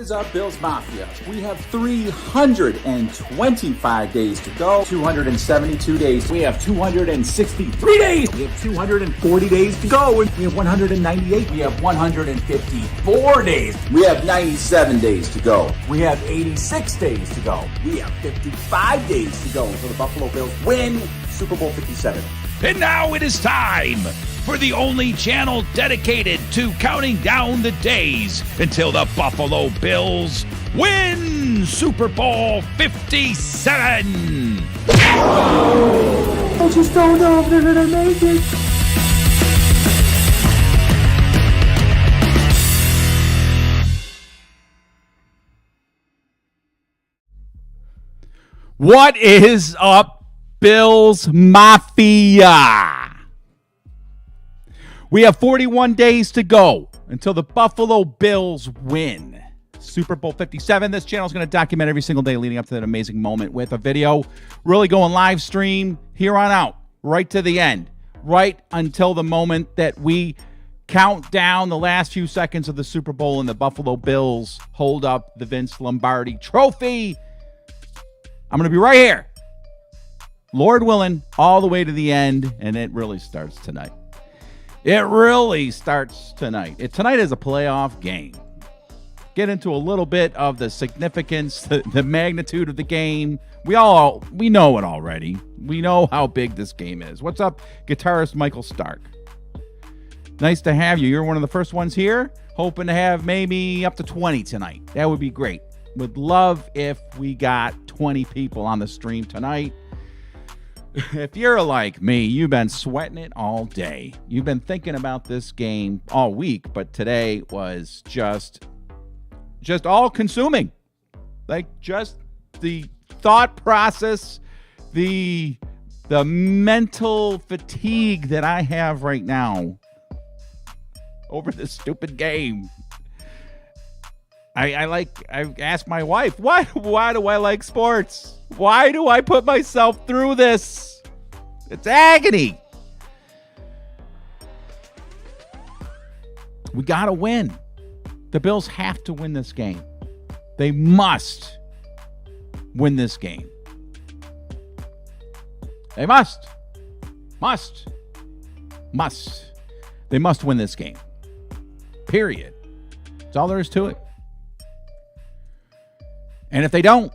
is up, Bills Mafia? We have 325 days to go, 272 days. We have 263 days. We have 240 days to go. We have 198. We have 154 days. We have 97 days to go. We have 86 days to go. We have 55 days to go until the Buffalo Bills win Super Bowl 57. And now it is time for the only channel dedicated to counting down the days until the Buffalo Bills win Super Bowl 57. I just don't know if they're going to make it. What is up, Bills Mafia? We have 41 days to go until the Buffalo Bills win Super Bowl 57. This channel is going to document every single day leading up to that amazing moment with a video. Really going live stream here on out, right to the end, right until the moment that we count down the last few seconds of the Super Bowl and the Buffalo Bills hold up the Vince Lombardi Trophy. I'm going to be right here, Lord willing, all the way to the end, and it really starts tonight. It really starts tonight. Tonight is a playoff game. Get into a little bit of the significance, the magnitude of the game. We know it already. We know how big this game is. What's up, guitarist Michael Stark? Nice to have you. You're one of the first ones here. Hoping to have maybe up to 20 tonight. That would be great. Would love if we got 20 people on the stream tonight. If you're like me, you've been sweating it all day. You've been thinking about this game all week, but today was just all-consuming. Like, just the thought process, the mental fatigue that I have right now over this stupid game. I asked my wife, why do I like sports? Why do I put myself through this? It's agony. We got to win. The Bills have to win this game. They must win this game. They must. They must win this game. Period. That's all there is to it. And if they don't,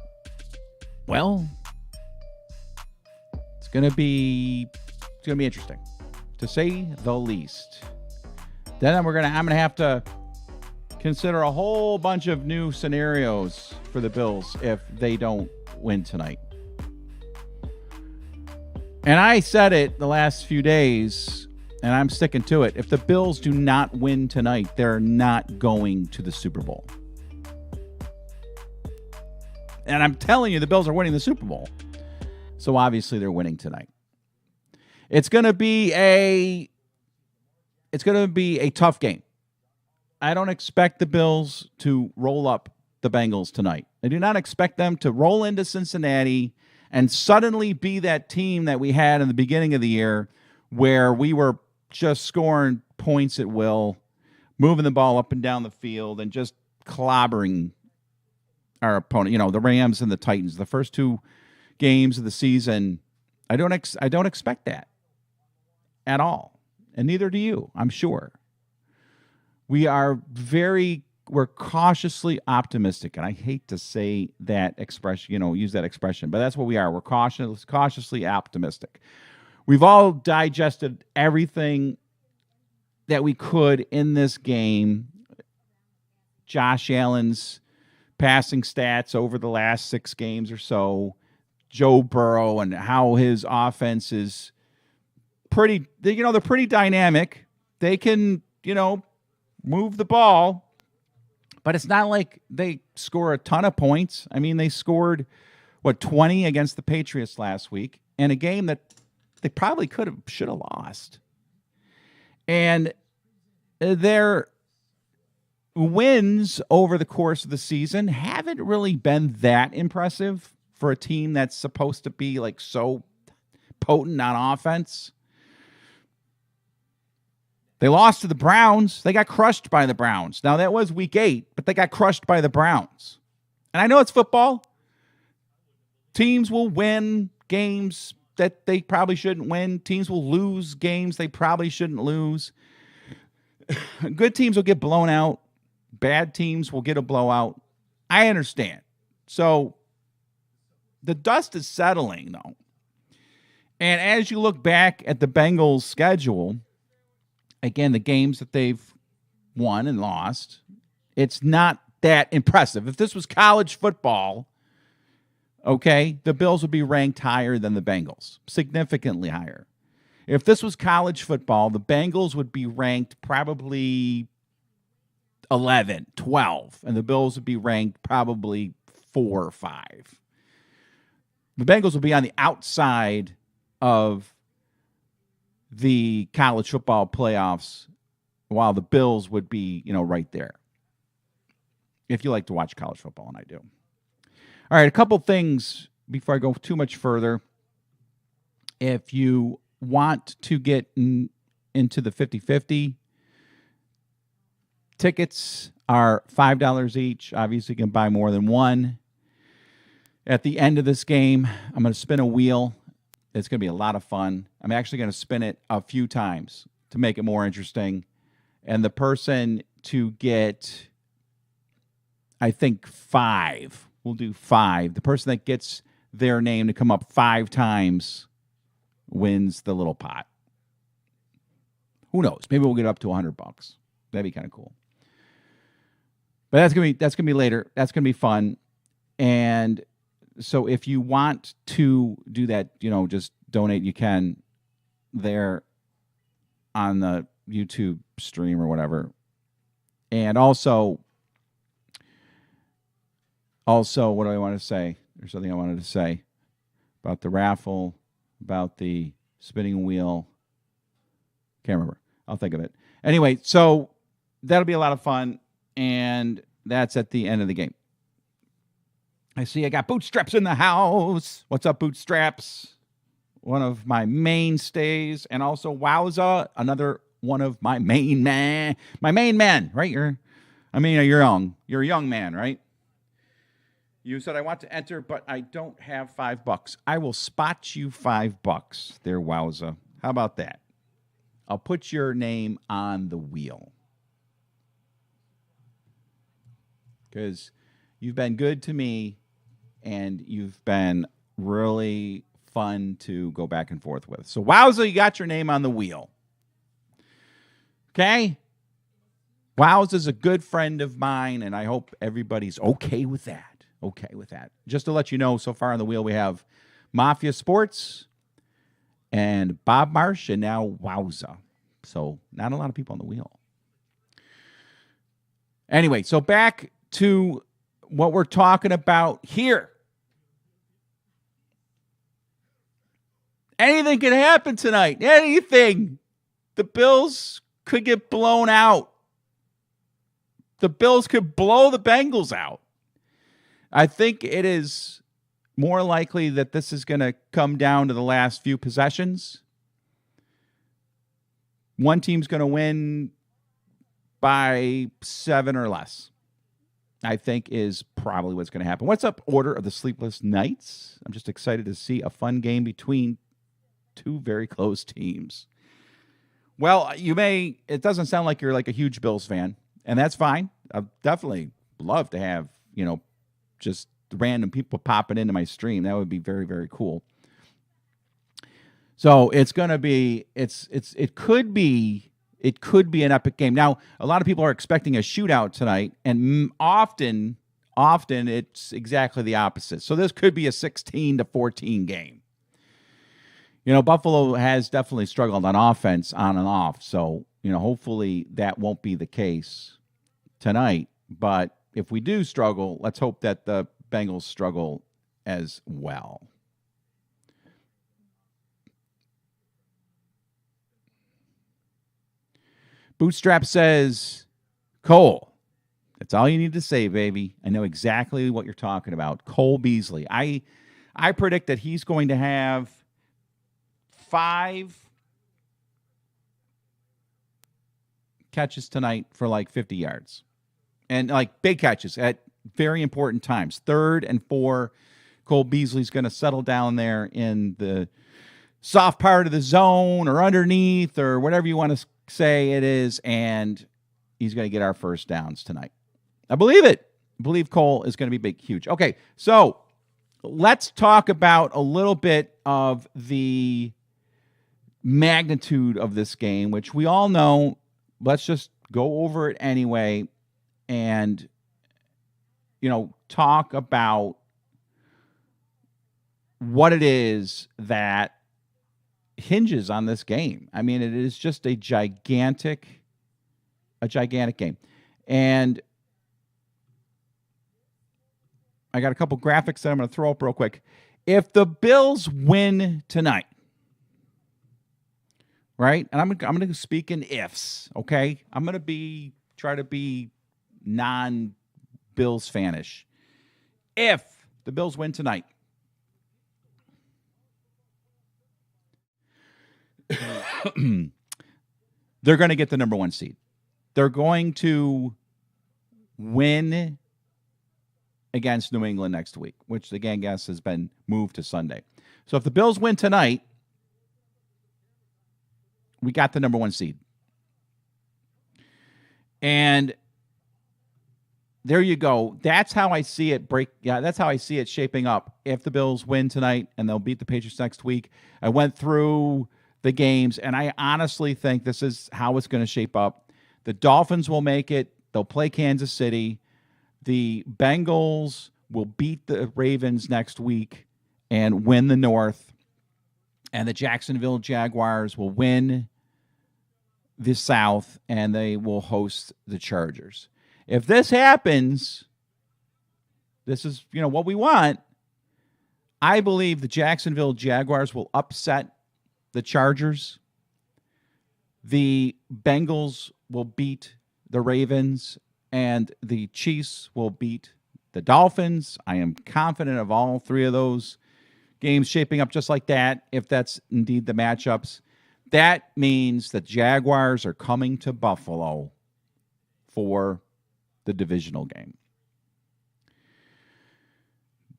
well, it's gonna be interesting, to say the least. Then I'm gonna have to consider a whole bunch of new scenarios for the Bills if they don't win tonight. And I said it the last few days, and I'm sticking to it. If the Bills do not win tonight, they're not going to the Super Bowl. And I'm telling you, the Bills are winning the Super Bowl. So obviously they're winning tonight. It's going to be a tough game. I don't expect the Bills to roll up the Bengals tonight. I do not expect them to roll into Cincinnati and suddenly be that team that we had in the beginning of the year where we were just scoring points at will, moving the ball up and down the field, and just clobbering our opponent, the Rams and the Titans. The first two games of the season, I don't expect that at all, and neither do you, I'm sure. We're cautiously optimistic, and I hate to say that expression, use that expression, but that's what we are. We're cautiously optimistic. We've all digested everything that we could in this game. Josh Allen's passing stats over the last 6 games or so, Joe Burrow, and how his offense is pretty, they're pretty dynamic. They can, move the ball, but it's not like they score a ton of points. I mean, they scored, 20 against the Patriots last week in a game that they probably should have lost. And their wins over the course of the season haven't really been that impressive for a team that's supposed to be so potent on offense. They lost to the Browns. They got crushed by the Browns. Now, that was week 8, but they got crushed by the Browns. And I know it's football. Teams will win games that they probably shouldn't win. Teams will lose games they probably shouldn't lose. Good teams will get blown out. Bad teams will get a blowout. I understand. So the dust is settling, though. And as you look back at the Bengals' schedule, again, the games that they've won and lost, it's not that impressive. If this was college football, okay, the Bills would be ranked higher than the Bengals, significantly higher. If this was college football, the Bengals would be ranked probably 11, 12, and the Bills would be ranked probably 4 or 5. The Bengals would be on the outside of the college football playoffs, while the Bills would be, right there. If you like to watch college football, and I do. All right, a couple things before I go too much further. If you want to get into the 50-50, tickets are $5 each. Obviously, you can buy more than one. At the end of this game, I'm going to spin a wheel. It's going to be a lot of fun. I'm actually going to spin it a few times to make it more interesting. And the person to get, I think, 5, we'll do 5. The person that gets their name to come up 5 times wins the little pot. Who knows? Maybe we'll get up to $100. That'd be kind of cool. But that's gonna be later. That's gonna be fun. And so if you want to do that, just donate. You can there on the YouTube stream or whatever. And also, what do I want to say? There's something I wanted to say about the raffle, about the spinning wheel. Can't remember. I'll think of it. Anyway, so that'll be a lot of fun, and that's at the end of the game. I see I got Bootstraps in the house. What's up, Bootstraps? One of my mainstays, and also Wowza, another one of my main men. My main man, right? You're young. You're a young man, right? You said, I want to enter, but I don't have $5. I will spot you $5 there, Wowza. How about that? I'll put your name on the wheel. Because you've been good to me, and you've been really fun to go back and forth with. So, Wowza, you got your name on the wheel. Okay? Wowza's a good friend of mine, and I hope everybody's okay with that. Okay with that. Just to let you know, so far on the wheel, we have Mafia Sports and Bob Marsh, and now Wowza. So, not a lot of people on the wheel. Anyway, so back to what we're talking about here. Anything can happen tonight. Anything. The Bills could get blown out. The Bills could blow the Bengals out. I think it is more likely that this is going to come down to the last few possessions. One team's going to win by 7 or less, I think, is probably what's going to happen. What's up, Order of the Sleepless Nights? I'm just excited to see a fun game between two very close teams. Well, it doesn't sound like you're like a huge Bills fan, and that's fine. I'd definitely love to have, just random people popping into my stream. That would be very, very cool. So it's going to be, it could be an epic game. Now, a lot of people are expecting a shootout tonight, and often it's exactly the opposite. So this could be a 16-14 game. Buffalo has definitely struggled on offense on and off. So, hopefully that won't be the case tonight. But if we do struggle, let's hope that the Bengals struggle as well. Bootstrap says, Cole, that's all you need to say, baby. I know exactly what you're talking about. Cole Beasley. I predict that he's going to have 5 catches tonight for like 50 yards. And like big catches at very important times. 3rd and 4. Cole Beasley's going to settle down there in the soft part of the zone or underneath or whatever you want to say it is, and he's going to get our first downs tonight. I believe it. I believe Cole is going to be huge. Okay, so let's talk about a little bit of the magnitude of this game, which we all know. Let's just go over it anyway and, talk about what it is that hinges on this game. I mean, it is just a gigantic game. And I got a couple graphics that I'm going to throw up real quick. If the Bills win tonight, right? And I'm going to speak in ifs, okay? I'm going to try to be non-Bills fanish. If the Bills win tonight, they're going to get the number 1 seed. They're going to win against New England next week, which the gang guess has been moved to Sunday. So if the Bills win tonight, we got the number 1 seed. And there you go. That's how I see it that's how I see it shaping up. If the Bills win tonight and they'll beat the Patriots next week. I went through the games, and I honestly think this is how it's going to shape up. The Dolphins will make it. They'll play Kansas City. The Bengals will beat the Ravens next week and win the North. And the Jacksonville Jaguars will win the South, and they will host the Chargers. If this happens, this is, what we want. I believe the Jacksonville Jaguars will upset the Chargers. The Bengals will beat the Ravens, and the Chiefs will beat the Dolphins. I am confident of all 3 of those games shaping up just like that, if that's indeed the matchups. That means the Jaguars are coming to Buffalo for the divisional game.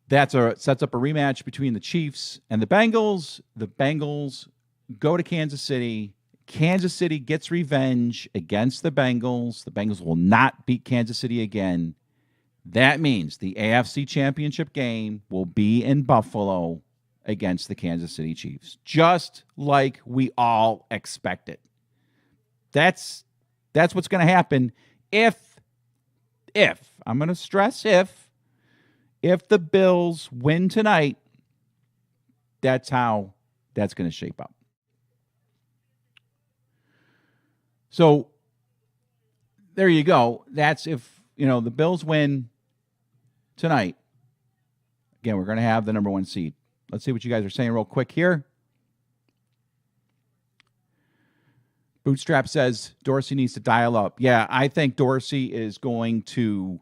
Sets up a rematch between the Chiefs and the Bengals. The Bengals go to Kansas City. Kansas City gets revenge against the Bengals. The Bengals will not beat Kansas City again. That means the AFC Championship game will be in Buffalo against the Kansas City Chiefs, just like we all expected. That's what's going to happen if I'm going to stress if the Bills win tonight. That's how that's going to shape up. So there you go. That's if, the Bills win tonight. Again, we're going to have the number 1 seed. Let's see what you guys are saying real quick here. Bootstrap says Dorsey needs to dial up. Yeah, I think Dorsey is going to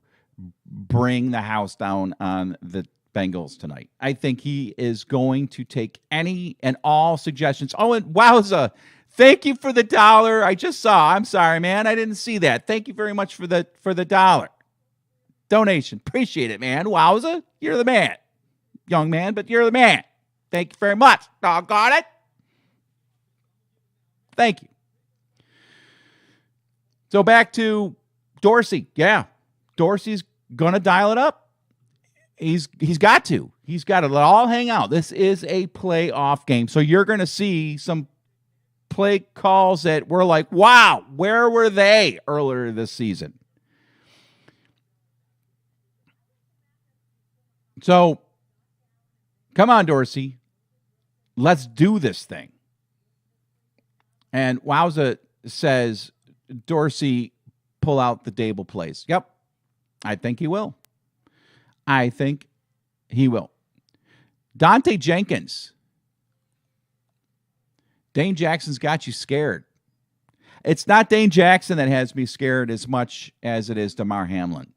bring the house down on the Bengals tonight. I think he is going to take any and all suggestions. Oh, and wowza. Thank you for the $1. I just saw. I'm sorry, man. I didn't see that. Thank you very much for the $1 donation. Appreciate it, man. Wowza. You're the man. Young man, but you're the man. Thank you very much. Doggone it. Thank you. So back to Dorsey. Yeah, Dorsey's going to dial it up. He's got to. He's got to let it all hang out. This is a playoff game. So you're going to see some play calls that were like, wow, where were they earlier this season? So come on, Dorsey. Let's do this thing. And Wowza says, Dorsey pull out the Dable plays. Yep. I think he will. Dante Jenkins. Dane Jackson's got you scared. It's not Dane Jackson that has me scared as much as it is Damar Hamlin.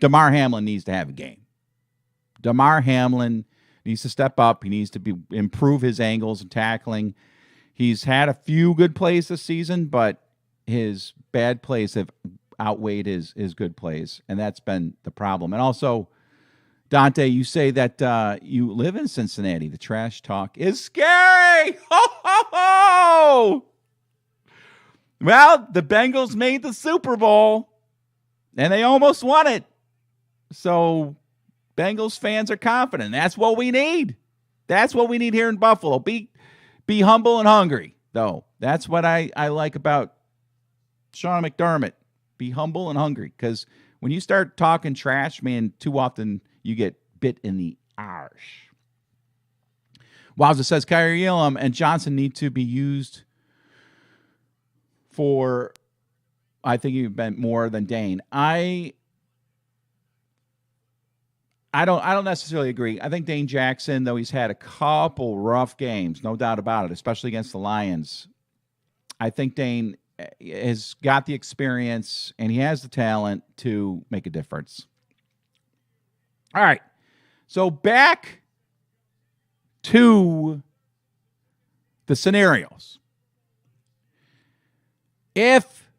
Damar Hamlin needs to have a game. Damar Hamlin needs to step up. He needs to improve his angles and tackling. He's had a few good plays this season, but his bad plays have outweighed his good plays, and that's been the problem. And also, Dante, you say that you live in Cincinnati. The trash talk is scary. Ho, ho, ho! Well, the Bengals made the Super Bowl, and they almost won it. So Bengals fans are confident. That's what we need. That's what we need here in Buffalo. Be humble and hungry, though. That's what I like about Sean McDermott. Be humble and hungry, because when you start talking trash, man, too often you get bit in the arse. Wowza says Kyrie Elam and Johnson need to be used for, I think you've been more than Dane. I don't necessarily agree. I think Dane Jackson, though he's had a couple rough games, no doubt about it, especially against the Lions, I think Dane has got the experience and he has the talent to make a difference. All right. So back to the scenarios. If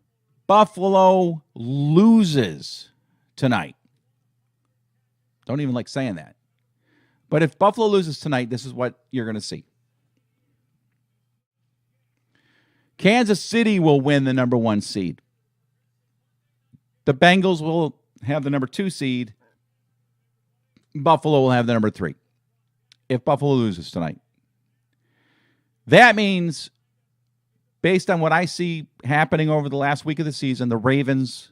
Buffalo loses tonight, don't even like saying that, but if Buffalo loses tonight, this is what you're going to see. Kansas City will win the number 1 seed. The Bengals will have the number 2 seed. Buffalo will have the number 3 if Buffalo loses tonight. That means, based on what I see happening over the last week of the season, the Ravens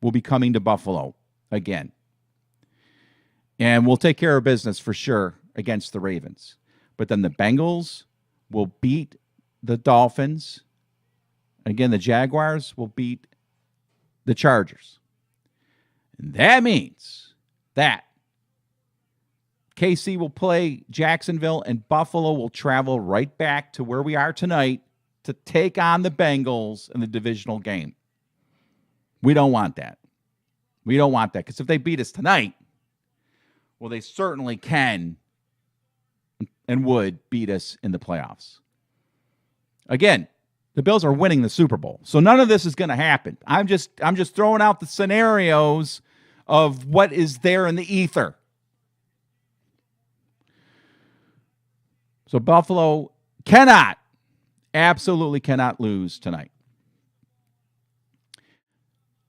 will be coming to Buffalo again. And we'll take care of business for sure against the Ravens. But then the Bengals will beat the Dolphins. Again, the Jaguars will beat the Chargers. And that means that KC will play Jacksonville and Buffalo will travel right back to where we are tonight to take on the Bengals in the divisional game. We don't want that. We don't want that, because if they beat us tonight, well, they certainly can and would beat us in the playoffs. Again, the Bills are winning the Super Bowl, so none of this is going to happen. I'm just throwing out the scenarios of what is there in the ether. So Buffalo absolutely cannot lose tonight.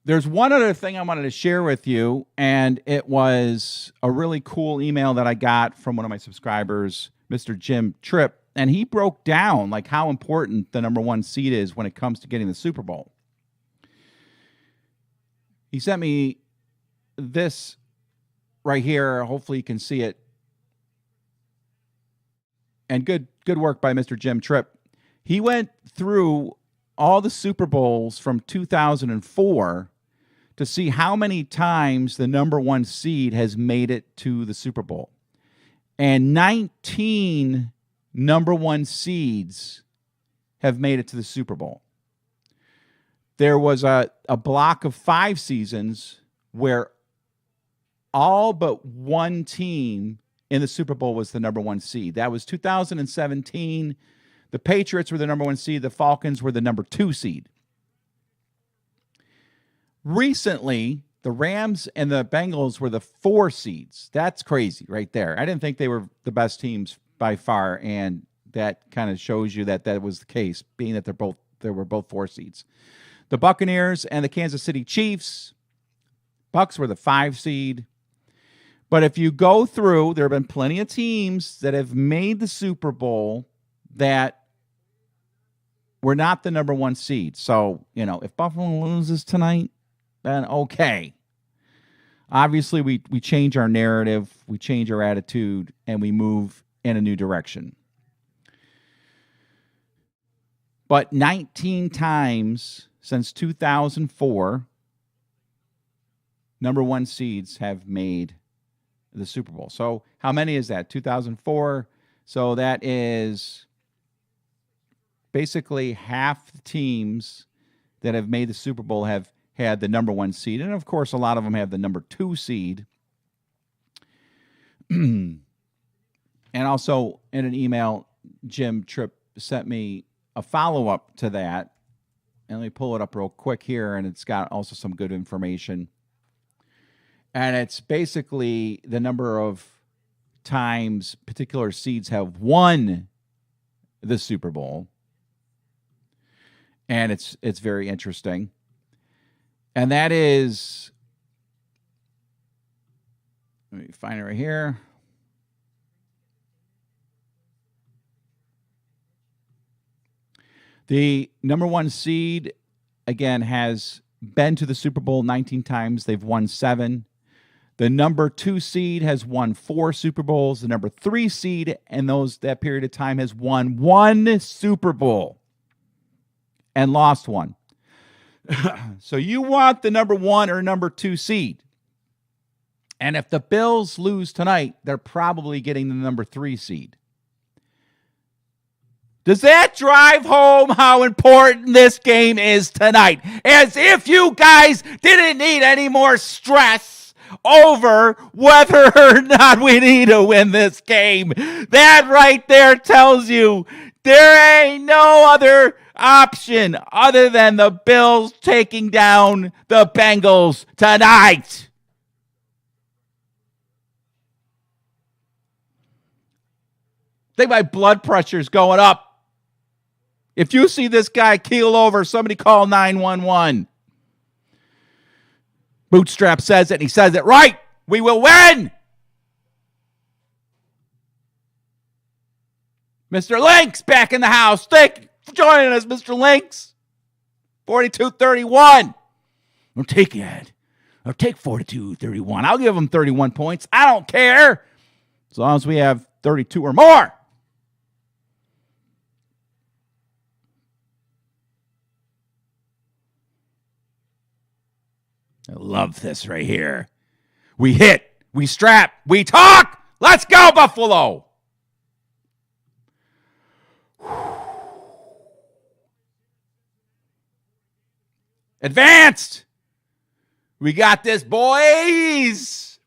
There's one other thing I wanted to share with you, and it was a really cool email that I got from one of my subscribers, Mr. Jim Tripp, and he broke down like how important the number 1 seed is when it comes to getting the Super Bowl. He sent me this right here. Hopefully you can see it. And good work by Mr. Jim Tripp. He went through all the Super Bowls from 2004 to see how many times the number 1 seed has made it to the Super Bowl. And 19 number 1 seeds have made it to the Super Bowl. There was a block of 5 seasons where all but one team in the Super Bowl was the number 1 seed. That was 2017. The Patriots were the number 1 seed. The Falcons were the number 2 seed. Recently, the Rams and the Bengals were the 4 seeds. That's crazy right there. I didn't think they were the best teams by far, and that kind of shows you that that was the case, being that they were both 4 seeds. The Buccaneers and the Kansas City Chiefs, Bucs were the 5 seed. But if you go through, there have been plenty of teams that have made the Super Bowl that were not the number 1 seed. So, if Buffalo loses tonight, then okay. Obviously, we change our narrative, we change our attitude, and we move in a new direction. But 19 times since 2004, number 1 seeds have made the Super Bowl. So how many is that? 2004. So that is basically half the teams that have made the Super Bowl have had the number 1 seed. And of course, a lot of them have the number 2 seed. And also in an email, Jim Tripp sent me a follow-up to that. And let me pull it up real quick here, and it's got also some good information. And it's basically the number of times particular seeds have won the Super Bowl. And it's very interesting. And that is, let me find it right here. The number one seed, again, has been to the Super Bowl 19 times. They've won 7. The number 2 seed has won 4 Super Bowls. The number 3 seed in that period of time has won 1 Super Bowl and lost 1. So you want the number 1 or number 2 seed. And if the Bills lose tonight, they're probably getting the number 3 seed. Does that drive home how important this game is tonight? As if you guys didn't need any more stress over whether or not we need to win this game. That right there tells you there ain't no other option other than the Bills taking down the Bengals tonight. I think my blood pressure's going up. If you see this guy keel over, somebody call 911. Bootstrap says it, and he says it right. We will win. Mr. Lynx back in the house. Thank you for joining us, Mr. Lynx. 42-31. I'll take it. I'll take 42-31. I'll give them 31 points. I don't care. As long as we have 32 or more. I love this right here. We hit, we strap, we talk. Let's go, Buffalo. Advanced. We got this, boys.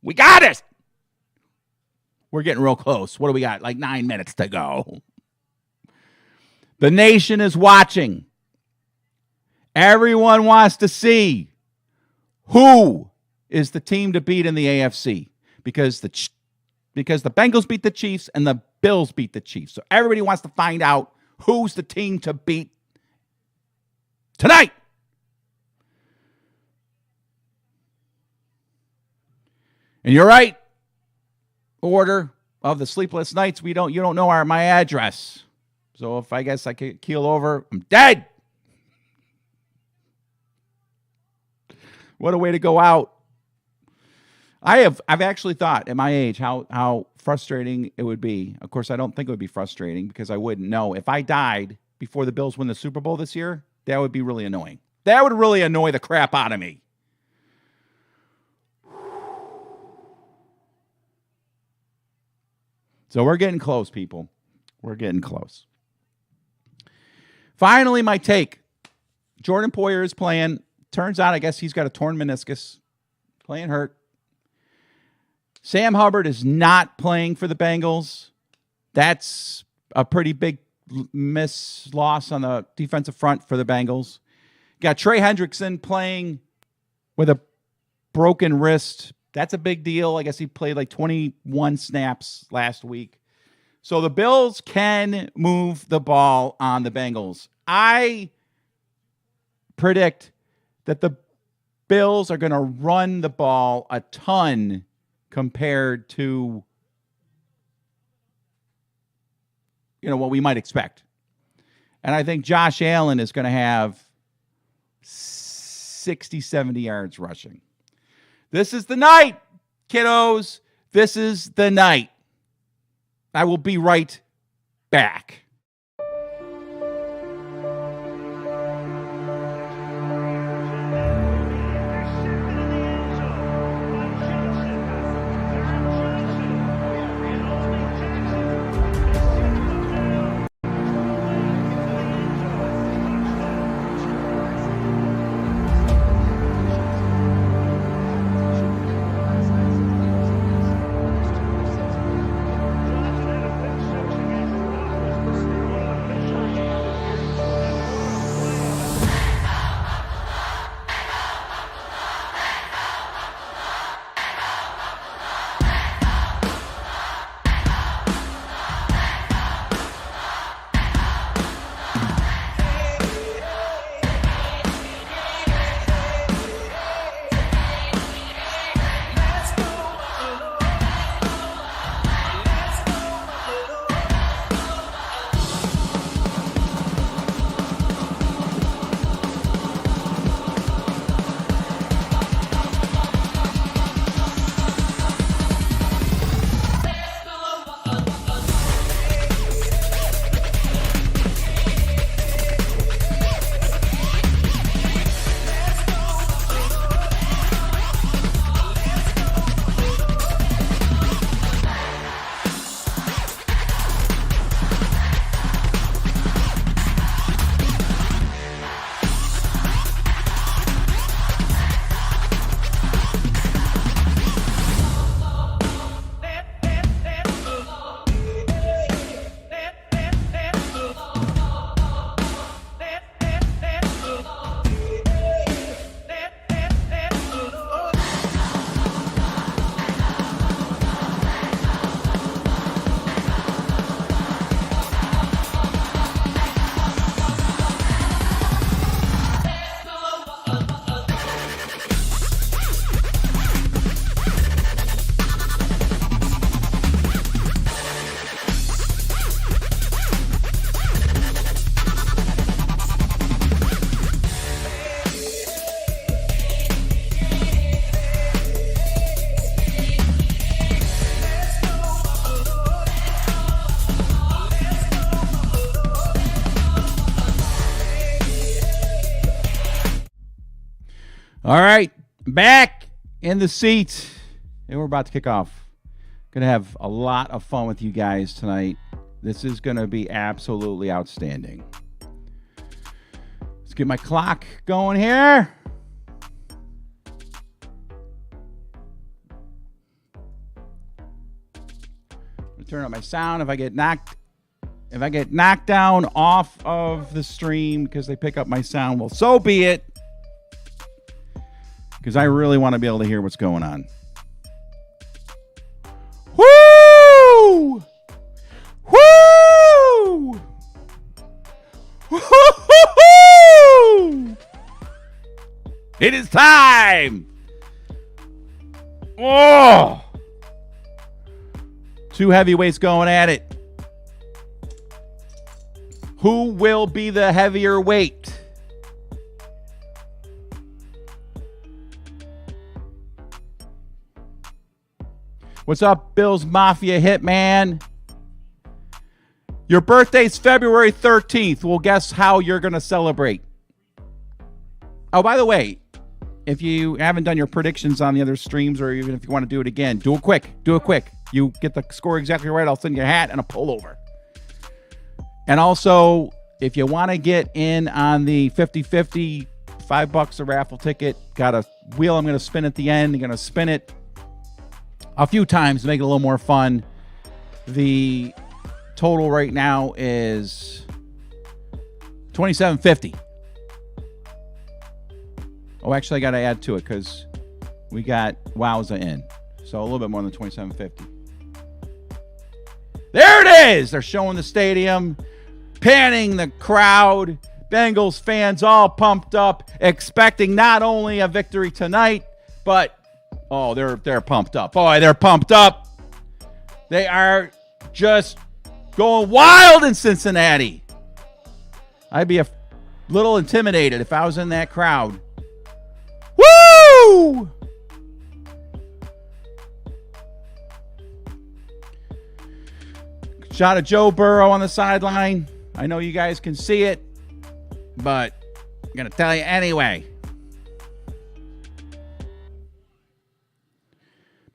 We got it. We're getting real close. What do we got? Like 9 minutes to go. The nation is watching. Everyone wants to see who is the team to beat in the AFC because the Bengals beat the Chiefs and the Bills beat the Chiefs. So everybody wants to find out who's the team to beat tonight. And you're right. Order of the sleepless nights. You don't know my address. So if I guess I could keel over, I'm dead. What a way to go out. I've actually thought at my age how frustrating it would be. Of course, I don't think it would be frustrating because I wouldn't know. If I died before the Bills win the Super Bowl this year, that would be really annoying. That would really annoy the crap out of me. So we're getting close, people. We're getting close. Finally, my take. Jordan Poyer is playing. Turns out, I guess he's got a torn meniscus. Playing hurt. Sam Hubbard is not playing for the Bengals. That's a pretty big loss on the defensive front for the Bengals. Got Trey Hendrickson playing with a broken wrist. That's a big deal. I guess he played like 21 snaps last week. So the Bills can move the ball on the Bengals. I predict that the Bills are going to run the ball a ton compared to, what we might expect. And I think Josh Allen is going to have 60, 70 yards rushing. This is the night, kiddos. This is the night. I will be right back. All right, back in the seat, and we're about to kick off. Gonna have a lot of fun with you guys tonight. This is gonna be absolutely outstanding. Let's get my clock going here. Turn up my sound. If I get knocked down off of the stream because they pick up my sound, well, so be it. Because I really want to be able to hear what's going on. Woo! Woo! Woo! It is time. Oh! Two heavyweights going at it. Who will be the heavier weight? What's up, Bills Mafia Hitman? Your birthday's February 13th. Well, guess how you're going to celebrate. Oh, by the way, if you haven't done your predictions on the other streams, or even if you want to do it again, do it quick. Do it quick. You get the score exactly right, I'll send you a hat and a pullover. And also, if you want to get in on the 50-50, $5 a raffle ticket, got a wheel I'm going to spin at the end. I'm going to spin it a few times to make it a little more fun. The total right now is $27.50. Oh, actually, I got to add to it because we got Wowza in. So a little bit more than $27.50. There it is. They're showing the stadium, panning the crowd. Bengals fans all pumped up, expecting not only a victory tonight, but they're pumped up. Boy, they're pumped up. They are just going wild in Cincinnati. I'd be a little intimidated if I was in that crowd. Woo! Shot of Joe Burrow on the sideline. I know you guys can see it, but I'm going to tell you anyway.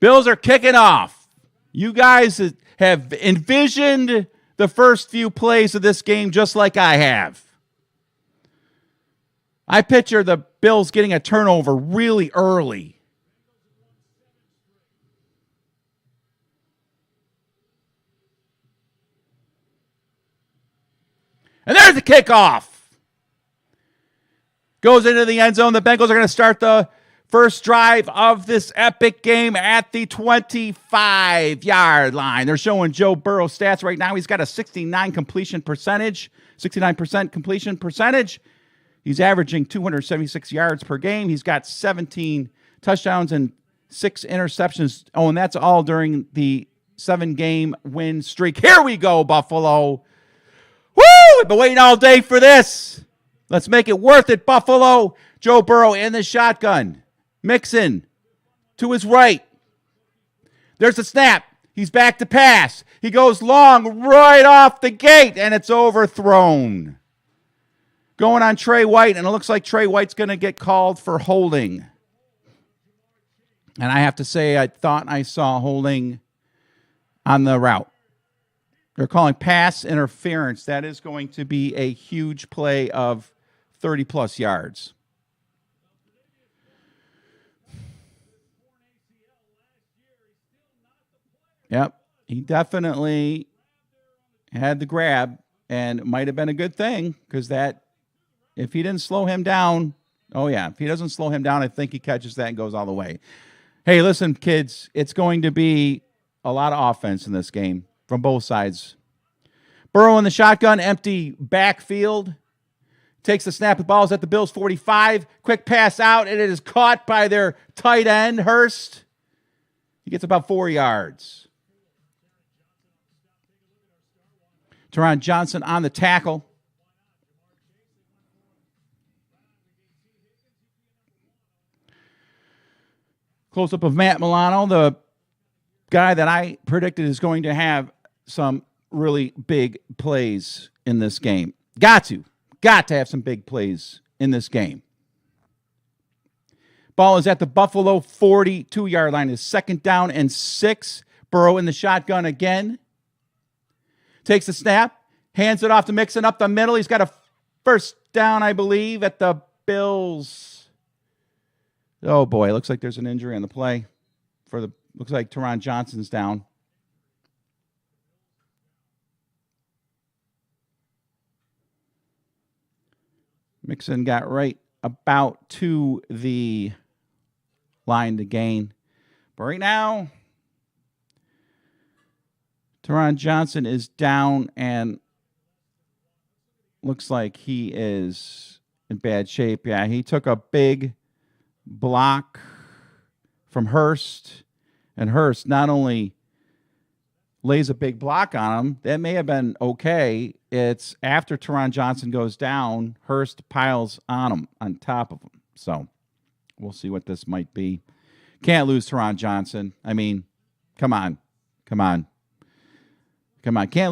Bills are kicking off. You guys have envisioned the first few plays of this game just like I have. I picture the Bills getting a turnover really early. And there's the kickoff. Goes into the end zone. The Bengals are going to start the first drive of this epic game at the 25-yard line. They're showing Joe Burrow stats right now. He's got a 69% completion percentage. He's averaging 276 yards per game. He's got 17 touchdowns and 6 interceptions. Oh, and that's all during the 7-game win streak. Here we go, Buffalo. Woo! We've been waiting all day for this. Let's make it worth it, Buffalo. Joe Burrow in the shotgun. Mixon to his right. There's a snap. He's back to pass. He goes long right off the gate, and it's overthrown. Going on Trey White, and it looks like Trey White's going to get called for holding. And I have to say, I thought I saw holding on the route. They're calling pass interference. That is going to be a huge play of 30-plus yards. Yep, he definitely had the grab, and it might have been a good thing because that, if he didn't slow him down, if he doesn't slow him down, I think he catches that and goes all the way. Hey, listen, kids, it's going to be a lot of offense in this game from both sides. Burrow in the shotgun, empty backfield. Takes the snap, the ball is at the Bills' 45. Quick pass out, and it is caught by their tight end, Hurst. He gets about 4 yards. Teron Johnson on the tackle. Close-up of Matt Milano, the guy that I predicted is going to have some really big plays in this game. Got to have some big plays in this game. Ball is at the Buffalo 42-yard line. Is 2nd down and 6. Burrow in the shotgun again. Takes the snap. Hands it off to Mixon up the middle. He's got a first down, I believe, at the Bills. Oh, boy. Looks like there's an injury on the play. Looks like Teron Johnson's down. Mixon got right about to the line to gain. But right now, Teron Johnson is down and looks like he is in bad shape. Yeah, he took a big block from Hurst. And Hurst not only lays a big block on him, that may have been okay. It's after Teron Johnson goes down, Hurst piles on him, on top of him. So we'll see what this might be. Can't lose Teron Johnson. I mean, come on. Can't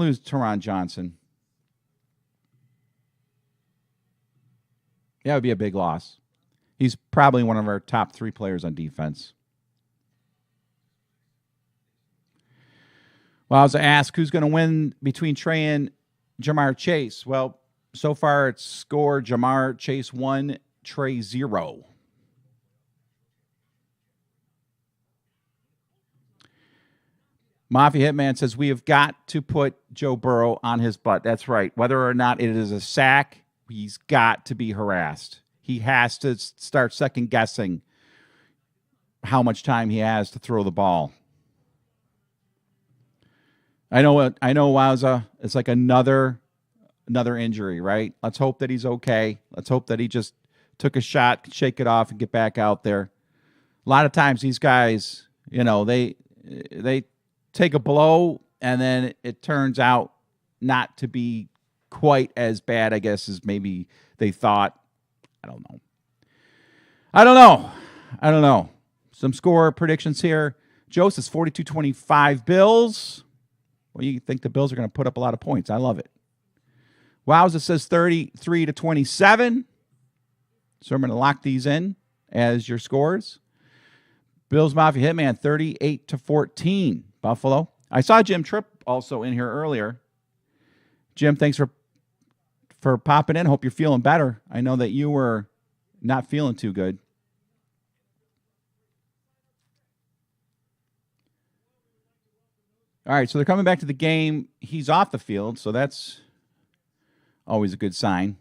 lose Teron Johnson. That would be a big loss. He's probably one of our top 3 players on defense. Well, I was asked who's going to win between Trey and Jamar Chase. Well, so far it's score Jamar Chase 1, Trey 0. Mafia Hitman says we have got to put Joe Burrow on his butt. That's right. Whether or not it is a sack, he's got to be harassed. He has to start second guessing how much time he has to throw the ball. I know, Wowza. It's like another injury, right? Let's hope that he's okay. Let's hope that he just took a shot, shake it off, and get back out there. A lot of times these guys, they take a blow, and then it turns out not to be quite as bad, I guess, as maybe they thought. I don't know. Some score predictions here. Joe says 42-25 Bills. Well, you think the Bills are going to put up a lot of points. I love it. Wowza says 33-27. So I'm going to lock these in as your scores. Bills Mafia Hitman 38-14 Buffalo. I saw Jim Tripp also in here earlier. Jim, thanks for popping in. Hope you're feeling better. I know that you were not feeling too good. All right, so they're coming back to the game. He's off the field, so that's always a good sign.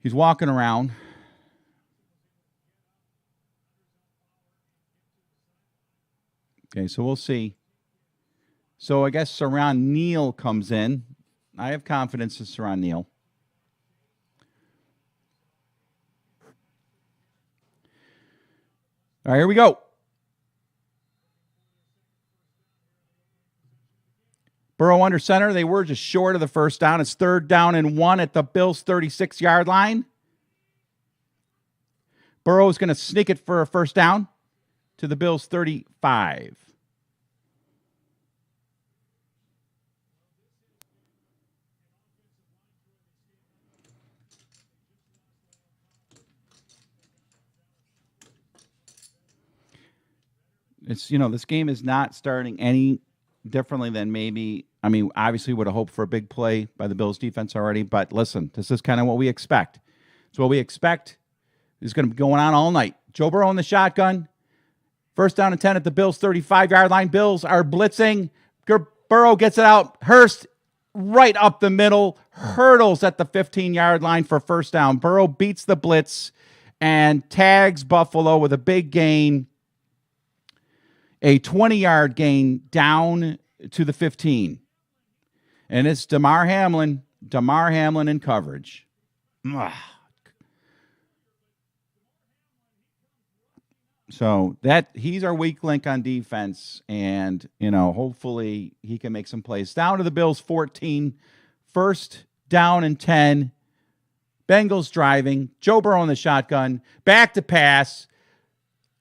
He's walking around. Okay, so we'll see. So I guess Saran Neal comes in. I have confidence in Saran Neal. All right, here we go. Burrow under center. They were just short of the first down. It's 3rd down and 1 at the Bills' 36-yard line. Burrow is going to sneak it for a first down to the Bills' 35. It's, this game is not starting any differently than maybe, obviously would have hoped for a big play by the Bills defense already, but listen, this is kind of what we expect. It's what we expect is going to be going on all night. Joe Burrow in the shotgun. 1st down and 10 at the Bills' 35-yard line. Bills are blitzing. Burrow gets it out. Hurst right up the middle. Hurdles at the 15-yard line for first down. Burrow beats the blitz and tags Buffalo with a big gain. A 20-yard gain down to the 15. And it's Damar Hamlin in coverage. So he's our weak link on defense, and hopefully he can make some plays. Down to the Bills 14, 1st down and 10. Bengals driving. Joe Burrow in the shotgun. Back to pass.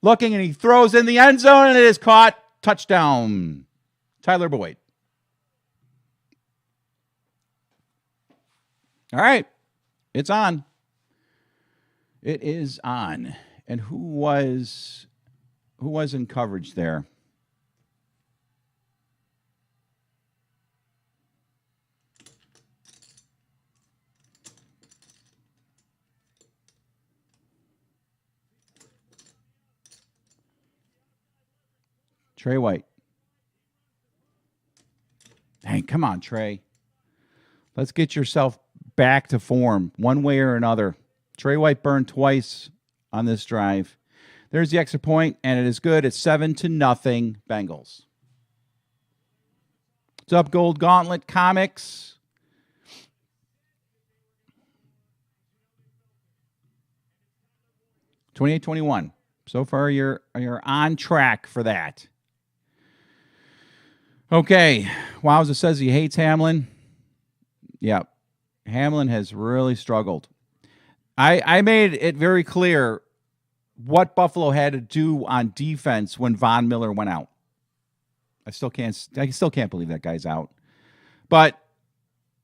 Looking, and he throws in the end zone, and it is caught. Touchdown. Tyler Boyd. All right. It's on. It is on. And who was in coverage there? Trey White. Dang, come on, Trey. Let's get yourself back to form one way or another. Trey White burned twice on this drive. There's the extra point, and it is good. It's 7-0 Bengals. What's up, Gold Gauntlet Comics? $28.21. So far, you're on track for that. Okay. Wowza says he hates Hamlin. Yep. Hamlin has really struggled. I made it very clear what Buffalo had to do on defense when Von Miller went out. I still can't believe that guy's out. But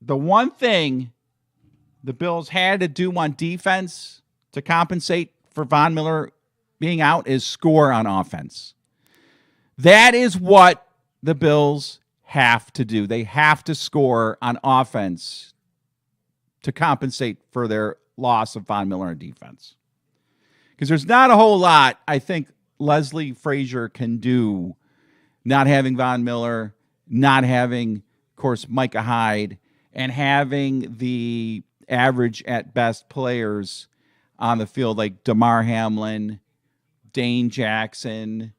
the one thing the Bills had to do on defense to compensate for Von Miller being out is score on offense. That is what the Bills have to do. They have to score on offense to compensate for their loss of Von Miller on defense. Because there's not a whole lot I think Leslie Frazier can do, not having Von Miller, not having, of course, Micah Hyde, and having the average at best players on the field like DeMar Hamlin, Dane Jackson.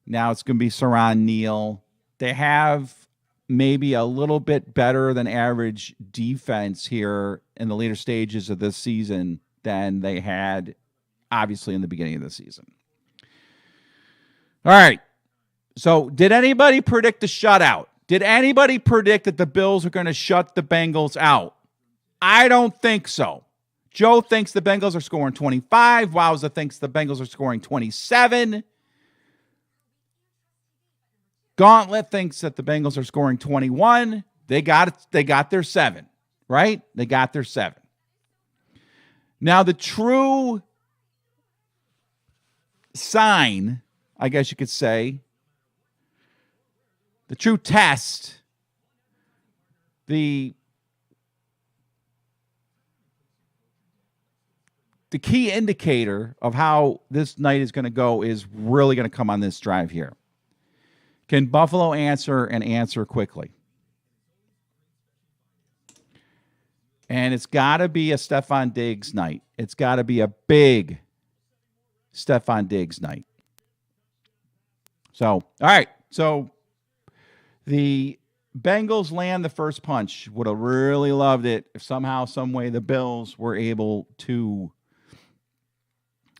Now it's going to be Saron Neal. They have maybe a little bit better than average defense here in the later stages of this season than they had, obviously, in the beginning of the season. All right. So did anybody predict the shutout? Did anybody predict that the Bills are going to shut the Bengals out? I don't think so. Joe thinks the Bengals are scoring 25. Wowza thinks the Bengals are scoring 27. Gauntlet thinks that the Bengals are scoring 21. They got their 7, right? They got their 7. Now, the true sign, I guess you could say, the true test, the key indicator of how this night is going to go is really going to come on this drive here. Can Buffalo answer and answer quickly? And it's got to be a Stephon Diggs night. It's got to be a big Stephon Diggs night. So, all right. So, the Bengals land the first punch. Would have really loved it if somehow, some way, the Bills were able to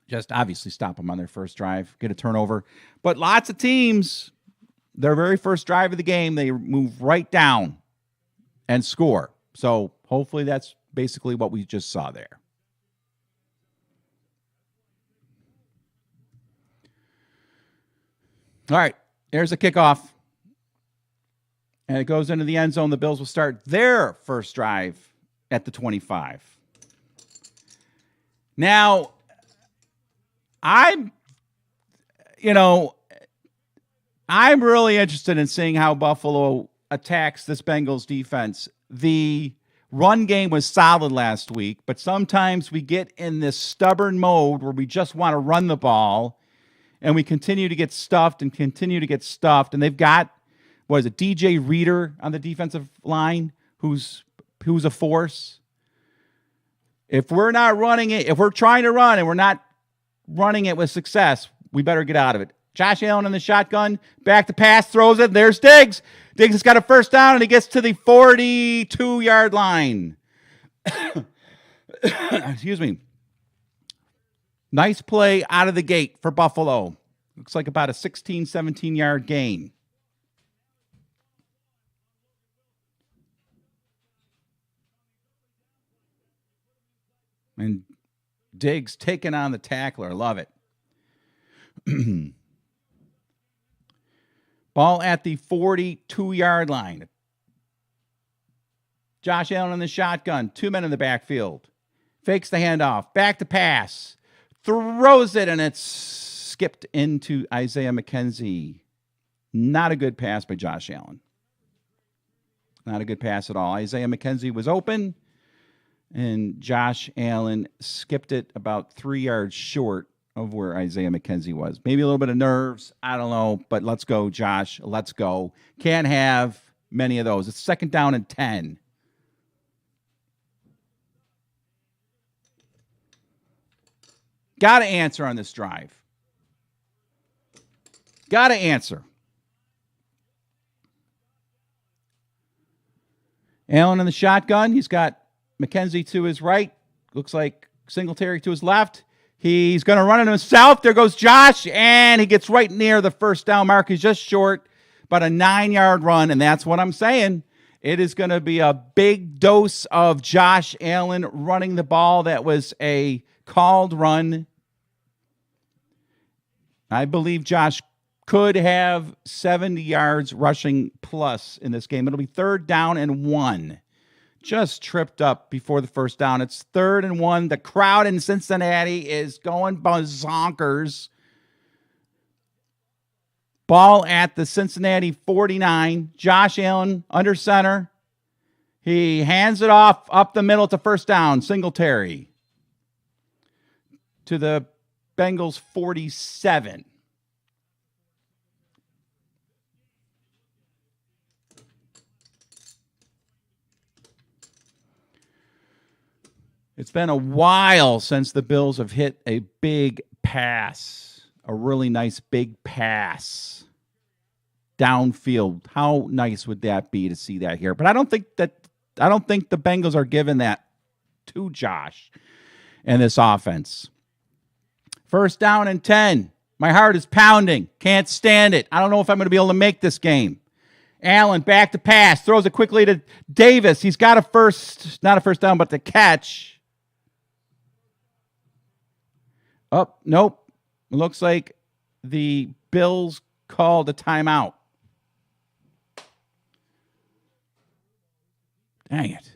just obviously stop them on their first drive, get a turnover. But lots of teams, their very first drive of the game, they move right down and score. So hopefully that's basically what we just saw there. All right, there's a kickoff. And it goes into the end zone. The Bills will start their first drive at the 25. Now, I'm really interested in seeing how Buffalo attacks this Bengals defense. The run game was solid last week, but sometimes we get in this stubborn mode where we just want to run the ball, and we continue to get stuffed. And they've got, DJ Reader on the defensive line, who's a force. If we're not running it, if we're trying to run and we're not running it with success, we better get out of it. Josh Allen in the shotgun, back to pass, throws it. There's Diggs. Diggs has got a first down, and he gets to the 42-yard line. Excuse me. Nice play out of the gate for Buffalo. Looks like about a 16, 17-yard gain. And Diggs taking on the tackler. Love it. Ball at the 42-yard line. Josh Allen in the shotgun. 2 men in the backfield. Fakes the handoff. Back to pass. throws it, and it's skipped into Isaiah McKenzie. Not a good pass by Josh Allen. Not a good pass at all. Isaiah McKenzie was open, and Josh Allen skipped it about 3 yards short of where Isaiah McKenzie was. Maybe a little bit of nerves. I don't know, but let's go, Josh. Let's go. Can't have many of those. It's 2nd down and 10. Got to answer on this drive. Got to answer. Allen in the shotgun. He's got McKenzie to his right. Looks like Singletary to his left. He's going to run it himself. There goes Josh, and he gets right near the first down mark. He's just short, about a 9-yard run, and that's what I'm saying. It is going to be a big dose of Josh Allen running the ball. That was a called run. I believe Josh could have 70 yards rushing plus in this game. It'll be 3rd down and 1. Just tripped up before the first down. It's 3rd and 1. The crowd in Cincinnati is going bonkers. Ball at the Cincinnati 49. Josh Allen under center. He hands it off up the middle to first down. Singletary to the Bengals 47. It's been a while since the Bills have hit a big pass, a really nice big pass downfield. How nice would that be to see that here? But I don't think the Bengals are giving that to Josh and this offense. 1st down and 10. My heart is pounding. Can't stand it. I don't know if I'm going to be able to make this game. Allen back to pass. Throws it quickly to Davis. He's got not a first down, but the catch. Oh, nope. Looks like the Bills called a timeout. Dang it.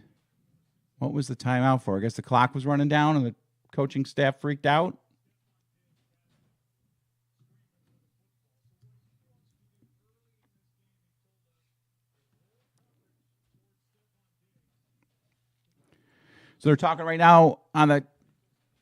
What was the timeout for? I guess the clock was running down and the coaching staff freaked out. So they're talking right now on the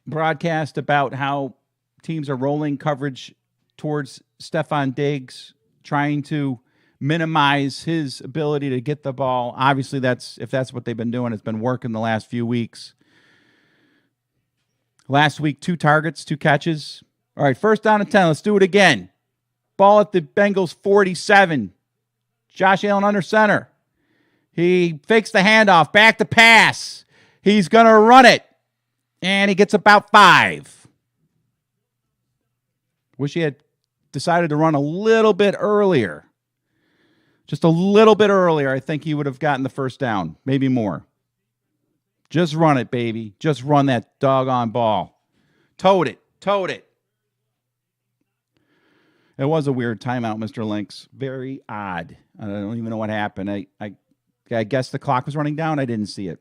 broadcast about how teams are rolling coverage towards Stephon Diggs, trying to minimize his ability to get the ball. Obviously, if that's what they've been doing. It's been working the last few weeks. Last week, 2 targets, 2 catches. All right, 1st down and 10. Let's do it again. Ball at the Bengals 47. Josh Allen under center. He fakes the handoff, back to pass. He's going to run it. And he gets about 5. Wish he had decided to run a little bit earlier. Just a little bit earlier, I think he would have gotten the first down. Maybe more. Just run it, baby. Just run that doggone ball. Toad it. Toad it. It was a weird timeout, Mr. Lynx. Very odd. I don't even know what happened. I guess the clock was running down. I didn't see it.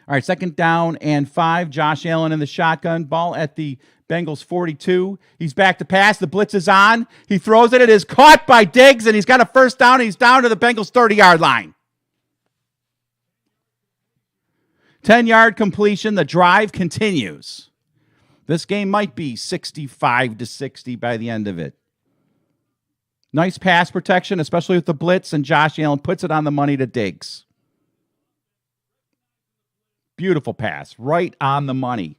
All right, 2nd down and 5. Josh Allen in the shotgun. Ball at the Bengals 42. He's back to pass. The blitz is on. He throws it. It is caught by Diggs, and he's got a first down. He's down to the Bengals 30-yard line. 10-yard completion. The drive continues. This game might be 65-60 by the end of it. Nice pass protection, especially with the blitz, and Josh Allen puts it on the money to Diggs. Beautiful pass, right on the money.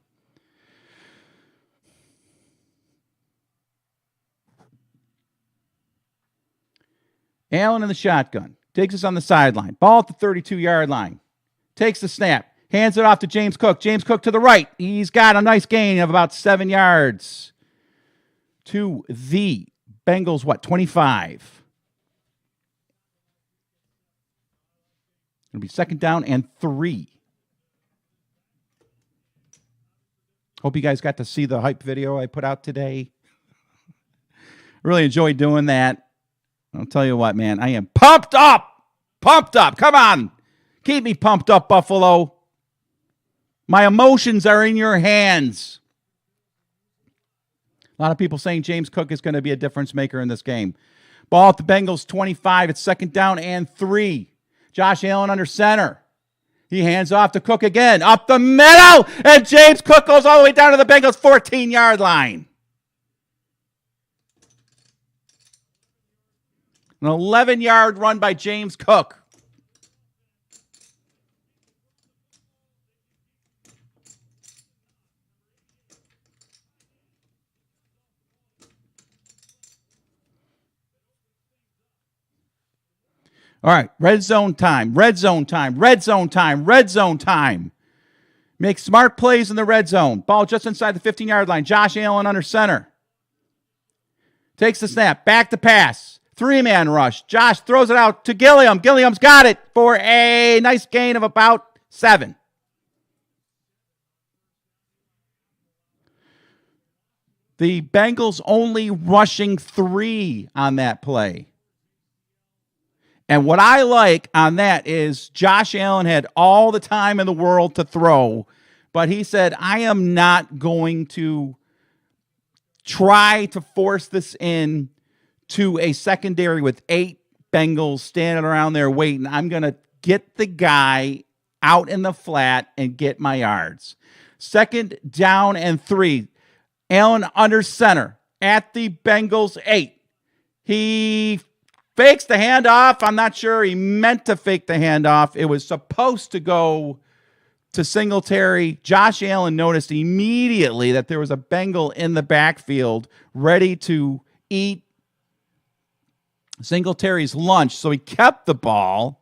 Allen in the shotgun. Diggs is on the sideline. Ball at the 32-yard line. Takes the snap. Hands it off to James Cook. James Cook to the right. He's got a nice gain of about 7 yards to the Bengals, 25. It'll be 2nd down and 3. Hope you guys got to see the hype video I put out today. Really enjoyed doing that. I'll tell you what, man, I am pumped up. Pumped up. Come on. Keep me pumped up, Buffalo. My emotions are in your hands. A lot of people saying James Cook is going to be a difference maker in this game. Ball at the Bengals 25. It's 2nd down and 3. Josh Allen under center. He hands off to Cook again. Up the middle. And James Cook goes all the way down to the Bengals 14-yard line. An 11-yard run by James Cook. All right, red zone time, red zone time, red zone time, red zone time. Make smart plays in the red zone. Ball just inside the 15-yard line. Josh Allen under center. Takes the snap, back to pass. 3-man rush. Josh throws it out to Gilliam. Gilliam's got it for a nice gain of about 7. The Bengals only rushing 3 on that play. And what I like on that is Josh Allen had all the time in the world to throw, but he said, I am not going to try to force this in to a secondary with 8 Bengals standing around there waiting. I'm going to get the guy out in the flat and get my yards. 2nd down and 3. Allen under center at the Bengals 8. He fakes the handoff. I'm not sure he meant to fake the handoff. It was supposed to go to Singletary. Josh Allen noticed immediately that there was a Bengal in the backfield ready to eat Singletary's lunch, so he kept the ball,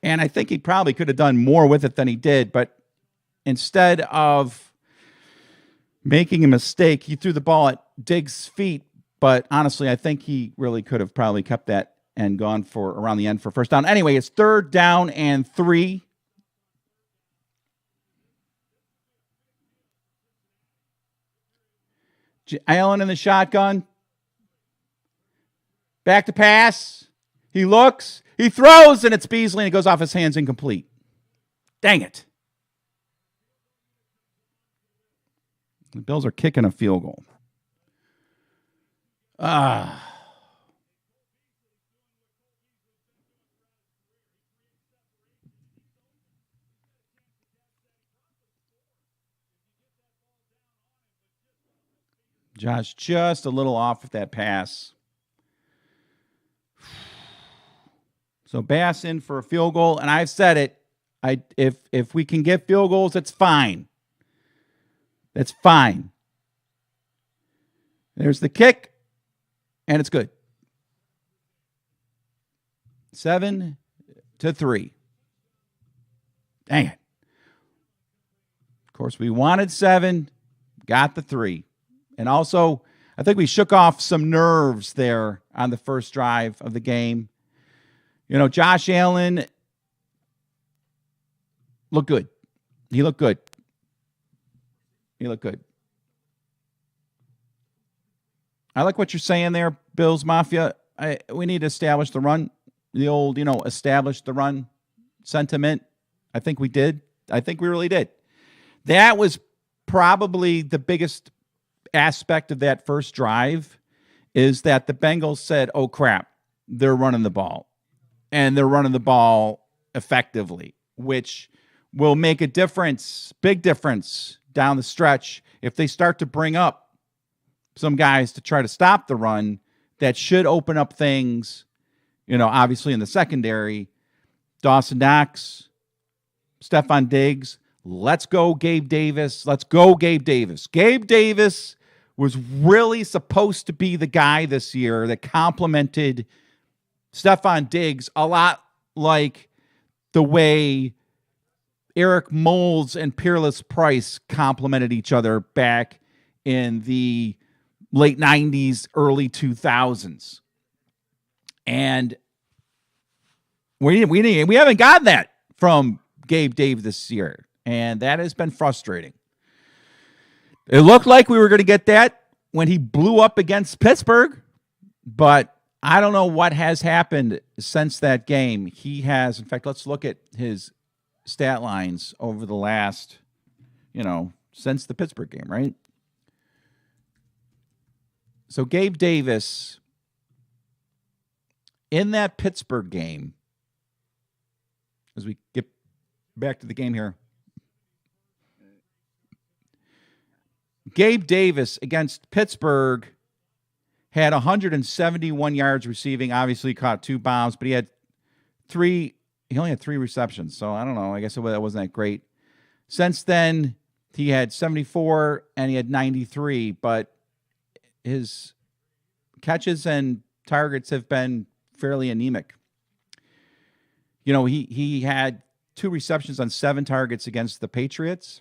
and I think he probably could have done more with it than he did, but instead of making a mistake, he threw the ball at Diggs' feet. But honestly, I think he really could have probably kept that and gone for around the end for first down. Anyway, it's 3rd down and 3. Allen in the shotgun. Back to pass. He looks. He throws, and it's Beasley, and it goes off his hands incomplete. Dang it. The Bills are kicking a field goal. Josh just a little off with that pass. So Bass in for a field goal, and I've said it. If we can get field goals, it's fine. It's fine. There's the kick, and it's good. 7-3. Dang it. Of course, we wanted 7, got the 3. And also, I think we shook off some nerves there on the first drive of the game. You know, Josh Allen looked good. He looked good. He looked good. I like what you're saying there, Bills Mafia. We need to establish the run. The old, establish the run sentiment. I think we did. I think we really did. That was probably the biggest aspect of that first drive, is that the Bengals said, oh, crap, they're running the ball. And they're running the ball effectively, which will make a difference, big difference down the stretch. If they start to bring up some guys to try to stop the run, that should open up things, obviously in the secondary. Dawson Knox, Stephon Diggs, let's go Gabe Davis. Let's go Gabe Davis. Gabe Davis was really supposed to be the guy this year that complemented Stephon Diggs a lot like the way Eric Moulds and Peerless Price complemented each other back in the late 90s, early 2000s. And we haven't gotten that from Gabe Davis this year, and that has been frustrating. It looked like we were going to get that when he blew up against Pittsburgh, but I don't know what has happened since that game. He has, in fact, let's look at his stat lines over the last, since the Pittsburgh game, right? So Gabe Davis, in that Pittsburgh game, as we get back to the game here, Gabe Davis against Pittsburgh had 171 yards receiving. Obviously caught 2 bombs, but he only had 3 receptions. So I don't know. I guess that wasn't that great. Since then, he had 74 and he had 93, but his catches and targets have been fairly anemic. You know, he had 2 receptions on 7 targets against the Patriots,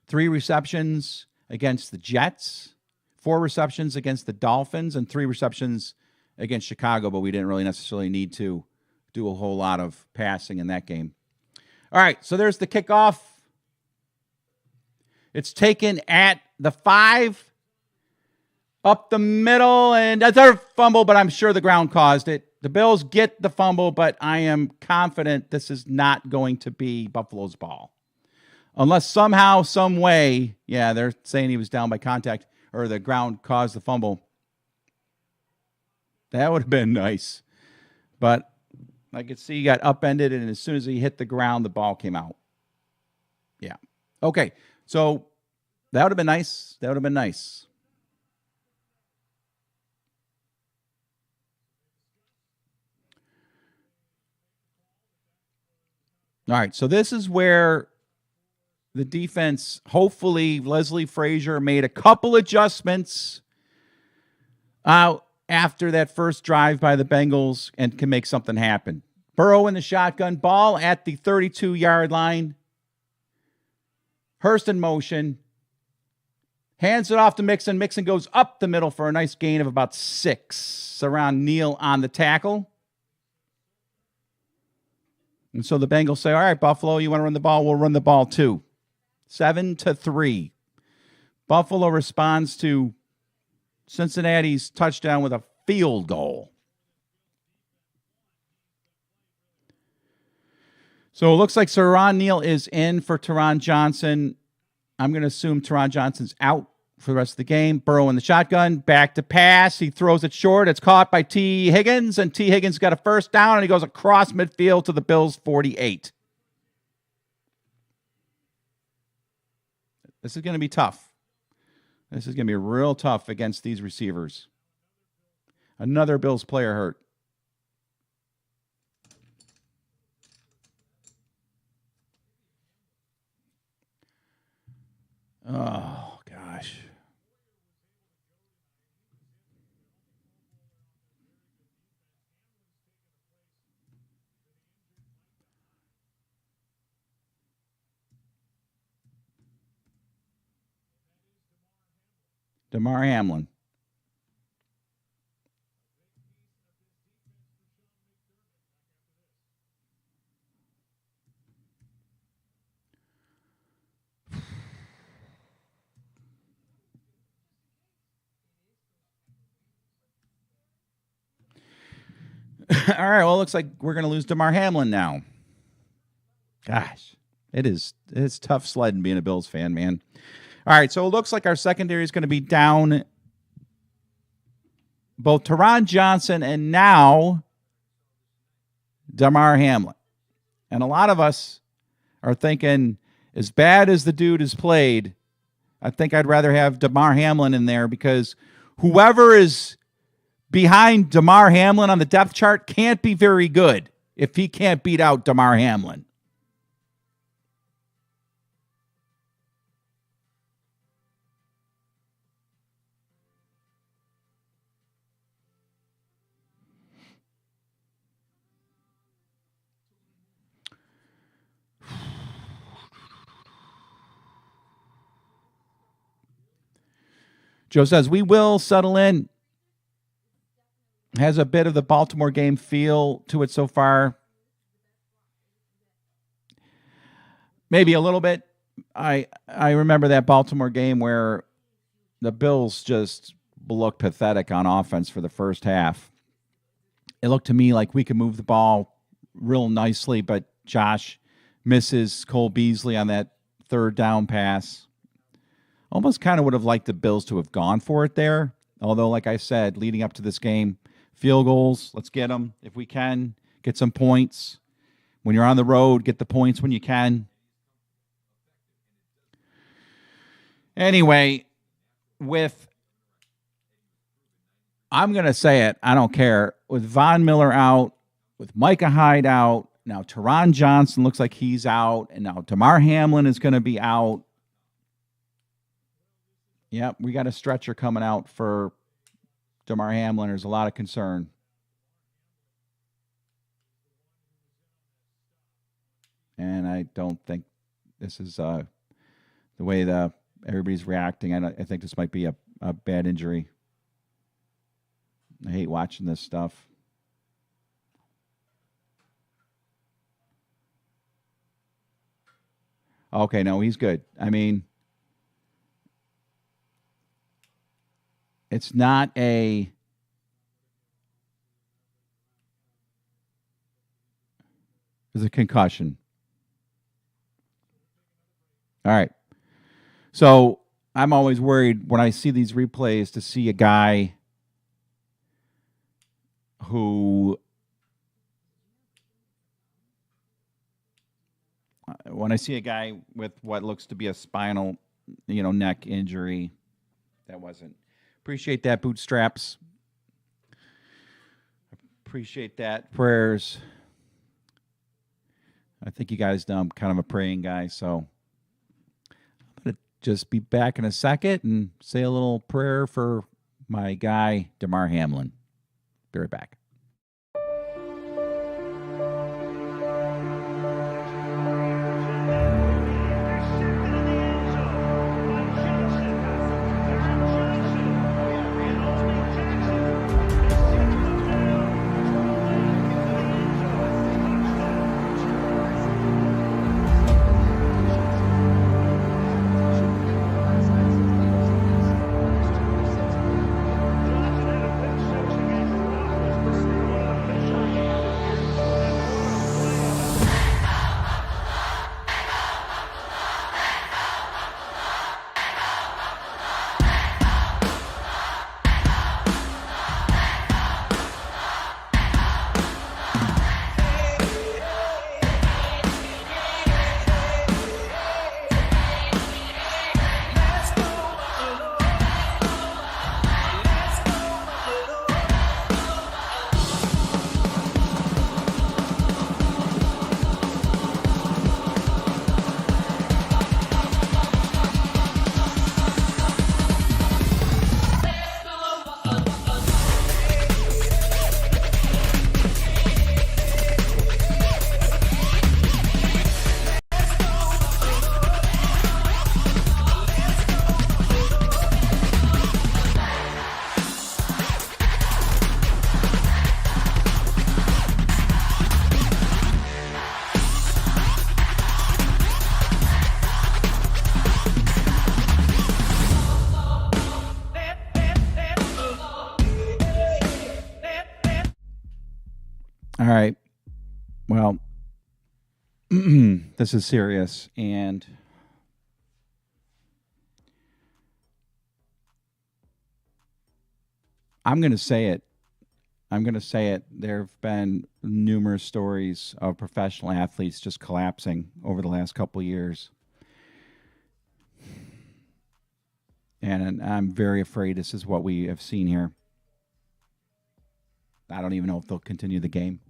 3 receptions against the Jets, 4 receptions against the Dolphins, and 3 receptions against Chicago, but we didn't really necessarily need to do a whole lot of passing in that game. All right, so there's the kickoff. It's taken at the 5, up the middle, and that's our fumble, but I'm sure the ground caused it. The Bills get the fumble, but I am confident this is not going to be Buffalo's ball. Unless somehow, some way, yeah, they're saying he was down by contact, or the ground caused the fumble. That would have been nice. But I could see he got upended, and as soon as he hit the ground, the ball came out. Yeah. Okay, so that would have been nice. That would have been nice. All right, so this is where the defense, hopefully Leslie Frazier made a couple adjustments after that first drive by the Bengals and can make something happen. Burrow in the shotgun, ball at the 32-yard line. Hurst in motion. Hands it off to Mixon. Mixon goes up the middle for a nice gain of about 6. Around Neal on the tackle. And so the Bengals say, all right, Buffalo, you want to run the ball? We'll run the ball too. 7-3. Buffalo responds to Cincinnati's touchdown with a field goal. So it looks like Teron Neal is in for Teron Johnson. I'm going to assume Teron Johnson's out for the rest of the game. Burrow in the shotgun, back to pass. He throws it short. It's caught by T. Higgins, and T. Higgins got a first down, and he goes across midfield to the Bills' 48. This is going to be tough. This is going to be real tough against these receivers. Another Bills player hurt. Oh, gosh. Damar Hamlin. All right, well, it looks like we're going to lose Damar Hamlin now. Gosh, it's tough sledding being a Bills fan, man. All right, so it looks like our secondary is going to be down both Teron Johnson and now Damar Hamlin. And a lot of us are thinking, as bad as the dude has played, I think I'd rather have Damar Hamlin in there because whoever is behind Damar Hamlin on the depth chart can't be very good if he can't beat out Damar Hamlin. Joe says, we will settle in. Has a bit of the Baltimore game feel to it so far. Maybe a little bit. I remember that Baltimore game where the Bills just looked pathetic on offense for the first half. It looked to me like we could move the ball real nicely, but Josh misses Cole Beasley on that third down pass. Almost kind of would have liked the Bills to have gone for it there Although, like I said, leading up to this game, field goals, let's get them if we can. Get some points. When you're on the road, get the points when you can. Anyway, I'm going to say it, I don't care. With Von Miller out, with Micah Hyde out, now Teron Johnson looks like he's out, and now Damar Hamlin is going to be out. Yep, we got a stretcher coming out for Damar Hamlin. There's a lot of concern. And I don't think this is the way everybody's reacting. I think this might be a bad injury. I hate watching this stuff. Okay, no, he's good. I mean, it's not it's a concussion. All right. So I'm always worried when I see these replays to see a guy when I see a guy with what looks to be a spinal, neck injury, that wasn't. Appreciate that, Bootstraps. Appreciate that. Prayers. I think you guys know I'm kind of a praying guy, so I'm going to just be back in a second and say a little prayer for my guy, Damar Hamlin. Be right back. All right. Well, this is serious, and I'm going to say it. There have been numerous stories of professional athletes just collapsing over the last couple of years. And I'm very afraid this is what we have seen here. I don't even know if they'll continue the game.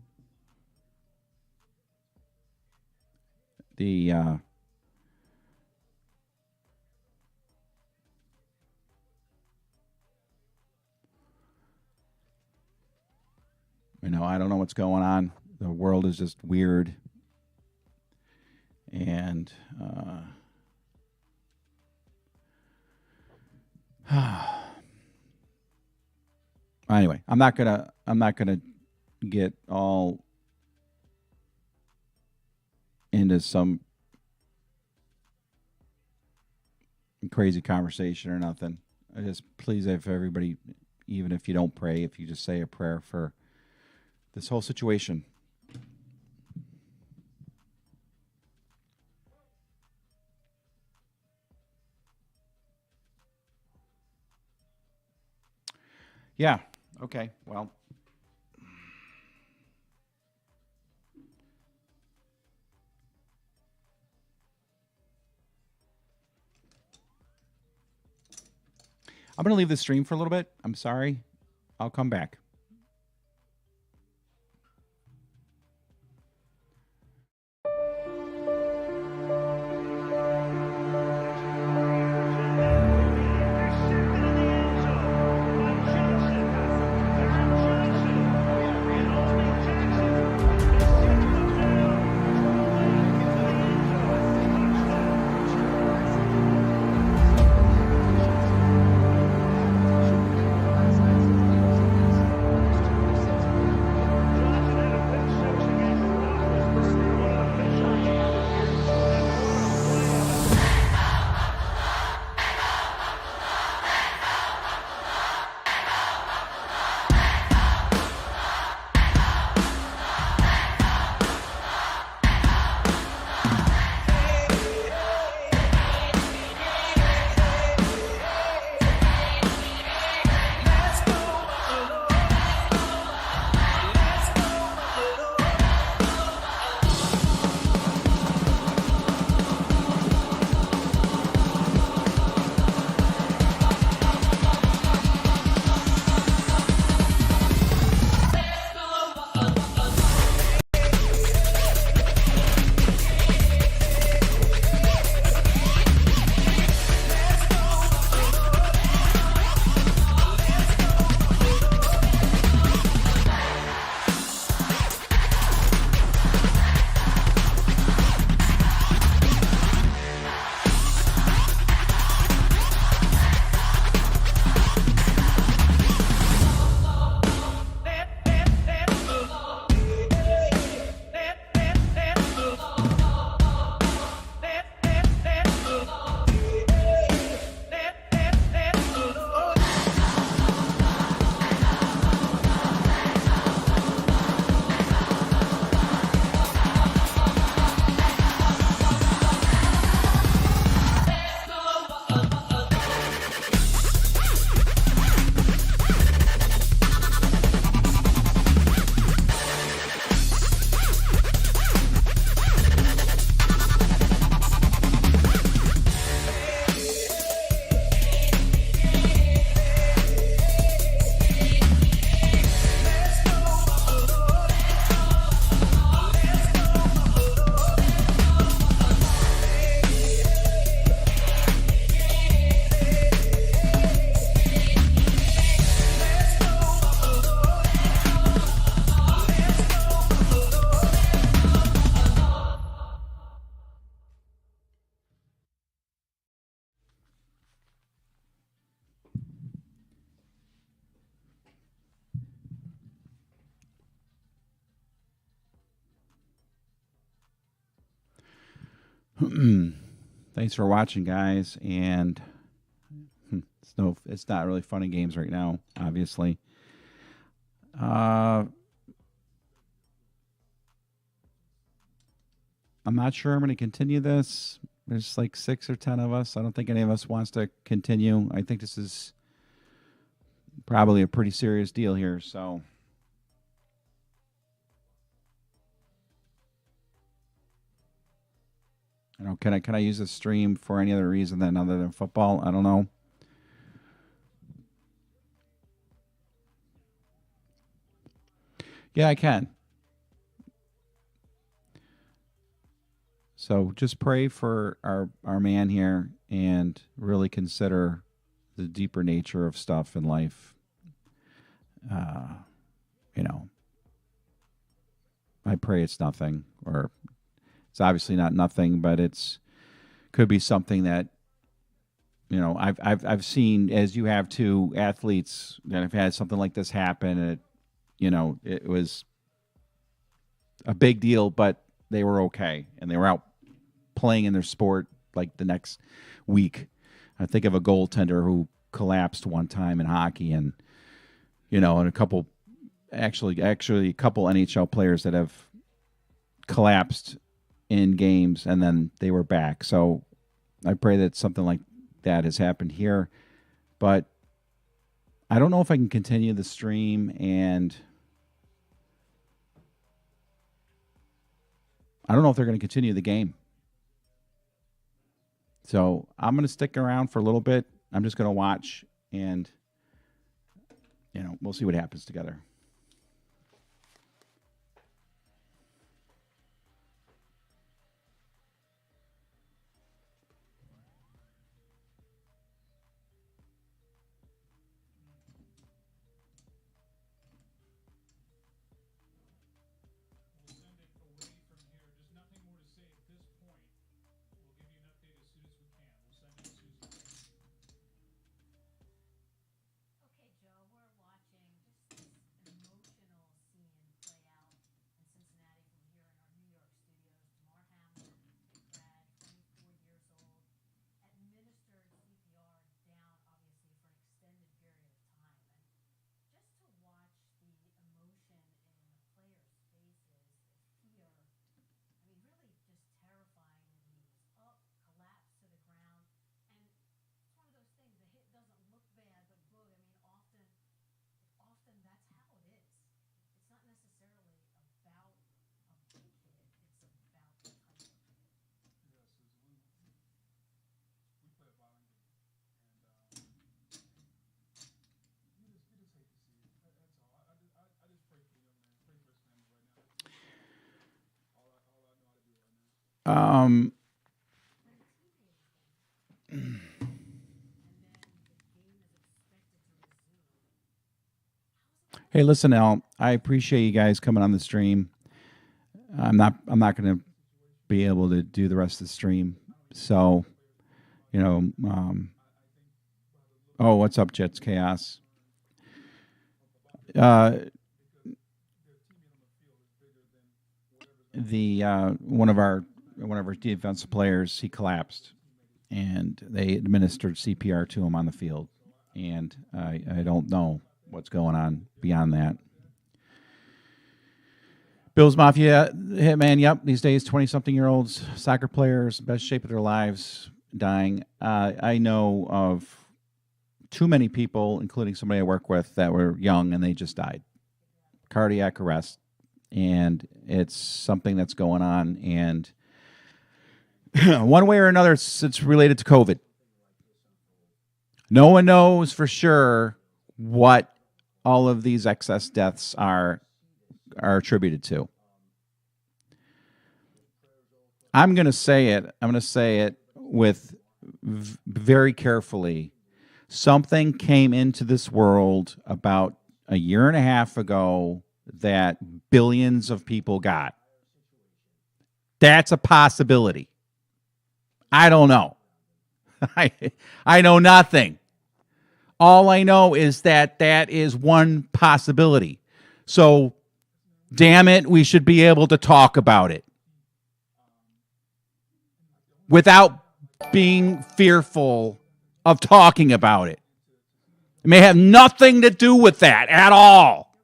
I don't know what's going on. The world is just weird. And anyway, I'm not gonna get all into some crazy conversation or nothing. I just please, if everybody, even if you don't pray, if you just say a prayer for this whole situation. Yeah. Okay. Well. I'm going to leave the stream for a little bit. I'm sorry. I'll come back. Thanks for watching, guys. And it's not really fun in games right now, obviously. I'm not sure I'm going to continue this. There's like 6 or 10 of us. I don't think any of us wants to continue. I think this is probably a pretty serious deal here. So, you know, can I use this stream for any other reason other than football? I don't know. Yeah, I can. So just pray for our man here and really consider the deeper nature of stuff in life. You know, I pray it's nothing, or it's obviously not nothing, but could be something that, you know, I've seen, as you have too, athletes that have had something like this happen, and it was a big deal, but they were okay, and they were out playing in their sport like the next week. I think of a goaltender who collapsed one time in hockey, and and a couple NHL players that have collapsed in games and then they were back. So I pray that something like that has happened here, but I don't know if I can continue the stream, and I don't know if they're going to continue the game. So I'm going to stick around for a little bit. I'm just going to watch, and, we'll see what happens together. Hey, listen, Al, I appreciate you guys coming on the stream. I'm not going to be able to do the rest of the stream. So, oh, what's up, Jets Chaos? One of our defensive players, he collapsed, and they administered CPR to him on the field, and I don't know what's going on beyond that. Bills Mafia hitman, yep, these days 20-something-year-olds, soccer players, best shape of their lives, dying. I know of too many people, including somebody I work with, that were young and they just died. Cardiac arrest. And it's something that's going on. And one way or another, it's related to COVID. No one knows for sure what all of these excess deaths are attributed to. I'm going to say it. I'm going to say it with very carefully. Something came into this world about a year and a half ago that billions of people got. That's a possibility. I don't know. I know nothing. All I know is that is one possibility. So, damn it, we should be able to talk about it without being fearful of talking about it. It may have nothing to do with that at all.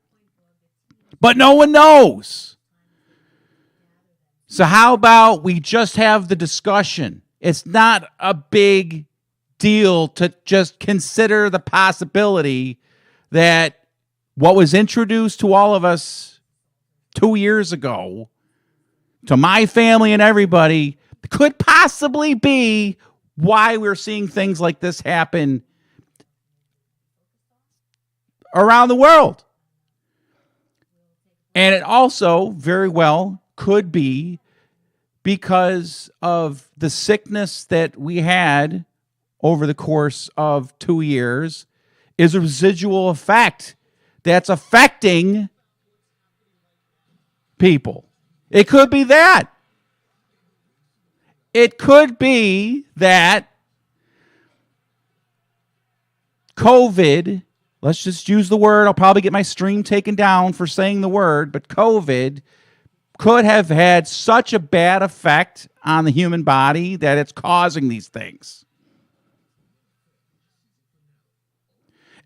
But no one knows. So how about we just have the discussion? It's not a big deal to just consider the possibility that what was introduced to all of us 2 years ago, to my family and everybody, could possibly be why we're seeing things like this happen around the world. And it also very well could be because of the sickness that we had over the course of 2 years is a residual effect that's affecting people. It could be that. It could be that COVID, let's just use the word, I'll probably get my stream taken down for saying the word, but COVID could have had such a bad effect on the human body that it's causing these things.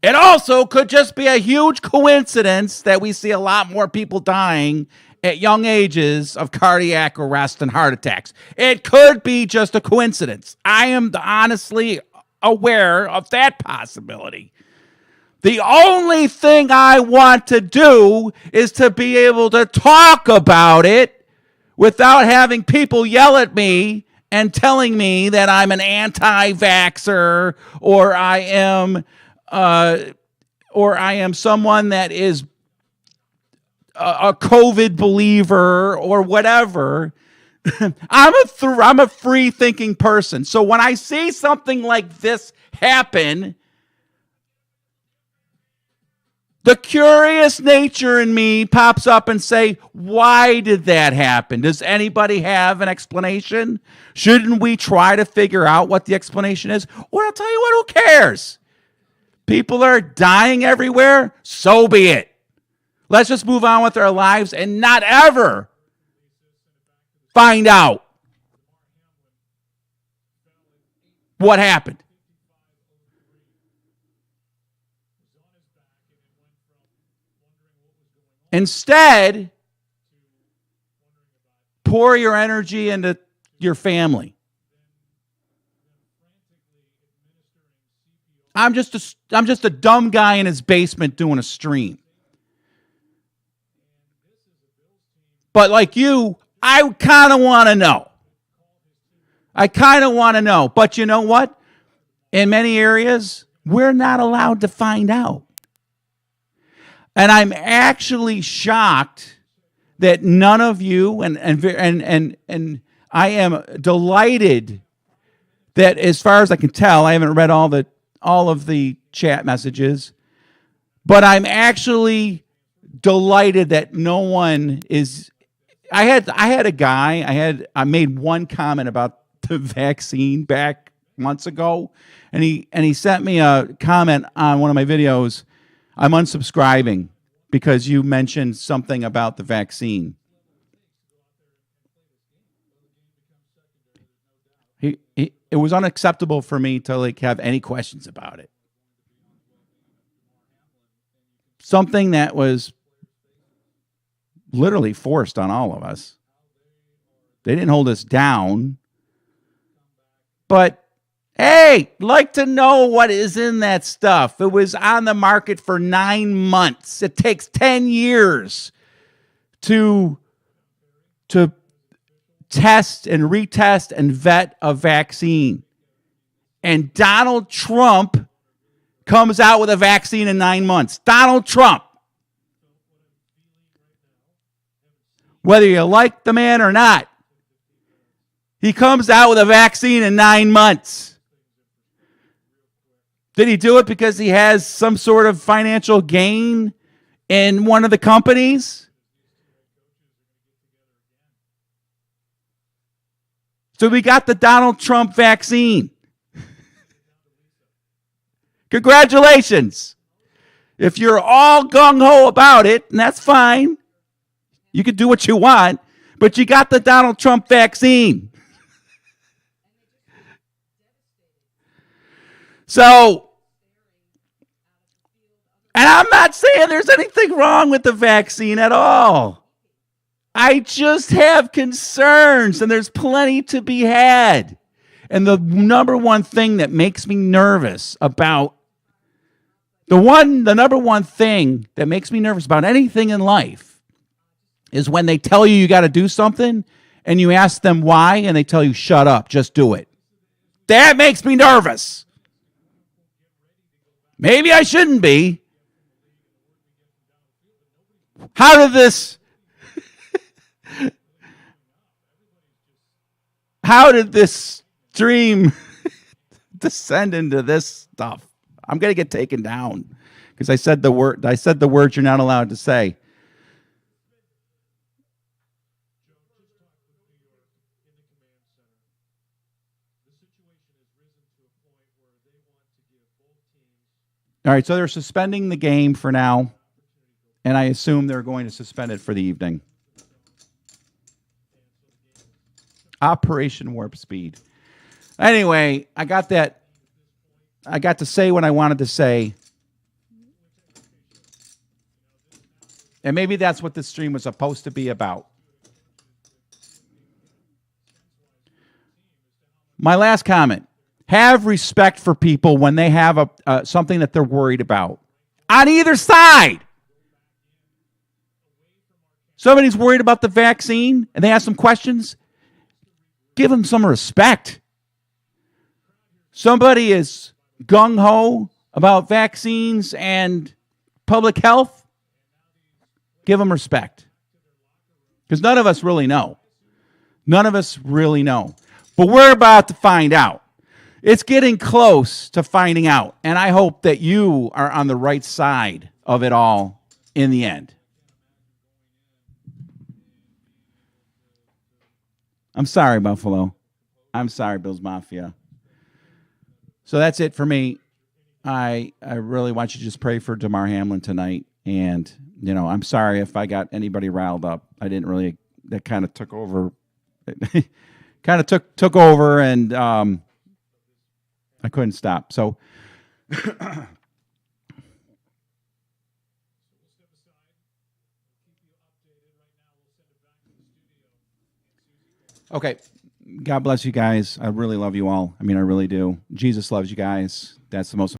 It also could just be a huge coincidence that we see a lot more people dying at young ages of cardiac arrest and heart attacks. It could be just a coincidence. I am honestly aware of that possibility. The only thing I want to do is to be able to talk about it without having people yell at me and telling me that I'm an anti-vaxxer or I am someone that is a COVID believer or whatever. I'm a free-thinking person. So when I see something like this happen, the curious nature in me pops up and say, why did that happen? Does anybody have an explanation? Shouldn't we try to figure out what the explanation is? Or I'll tell you what, who cares? People are dying everywhere. So be it. Let's just move on with our lives and not ever find out what happened. Instead, pour your energy into your family. I'm just a dumb guy in his basement doing a stream. But like you, I kind of want to know. But you know what? In many areas, we're not allowed to find out. And I'm actually shocked that none of you, and I am delighted that, as far as I can tell, I haven't read all of the chat messages, but I'm actually delighted that no one is. I had a guy. I made one comment about the vaccine back months ago, and he sent me a comment on one of my videos. I'm unsubscribing because you mentioned something about the vaccine. It was unacceptable for me to have any questions about it. Something that was literally forced on all of us. They didn't hold us down. But hey, like to know what is in that stuff. It was on the market for 9 months. It takes 10 years to test and retest and vet a vaccine. And Donald Trump comes out with a vaccine in 9 months. Donald Trump. Whether you like the man or not, he comes out with a vaccine in 9 months. Did he do it because he has some sort of financial gain in one of the companies? So we got the Donald Trump vaccine. Congratulations. If you're all gung-ho about it, and that's fine, you can do what you want, but you got the Donald Trump vaccine. So, and I'm not saying there's anything wrong with the vaccine at all. I just have concerns, and there's plenty to be had. And the number one thing that makes me nervous about the number one thing that makes me nervous about anything in life is when they tell you got to do something and you ask them why and they tell you, shut up, just do it. That makes me nervous. Maybe I shouldn't be. How did this stream descend into this stuff? I'm going to get taken down because I said the words you're not allowed to say. All right, so they're suspending the game for now, and I assume they're going to suspend it for the evening. Operation Warp Speed. Anyway, I got that. I got to say what I wanted to say. And maybe that's what this stream was supposed to be about. My last comment. Have respect for people when they have something that they're worried about. on either side. Somebody's worried about the vaccine and they ask some questions. Give them some respect. Somebody is gung-ho about vaccines and public health. Give them respect. Because none of us really know. None of us really know. But we're about to find out. It's getting close to finding out. And I hope that you are on the right side of it all in the end. I'm sorry, Buffalo. I'm sorry, Bills Mafia. So that's it for me. I really want you to just pray for Damar Hamlin tonight. And, you know, I'm sorry if I got anybody riled up. I didn't really, that kind of took over. Kind of took over, and I couldn't stop. So okay. God bless you guys. I really love you all. I mean, I really do. Jesus loves you guys. That's the most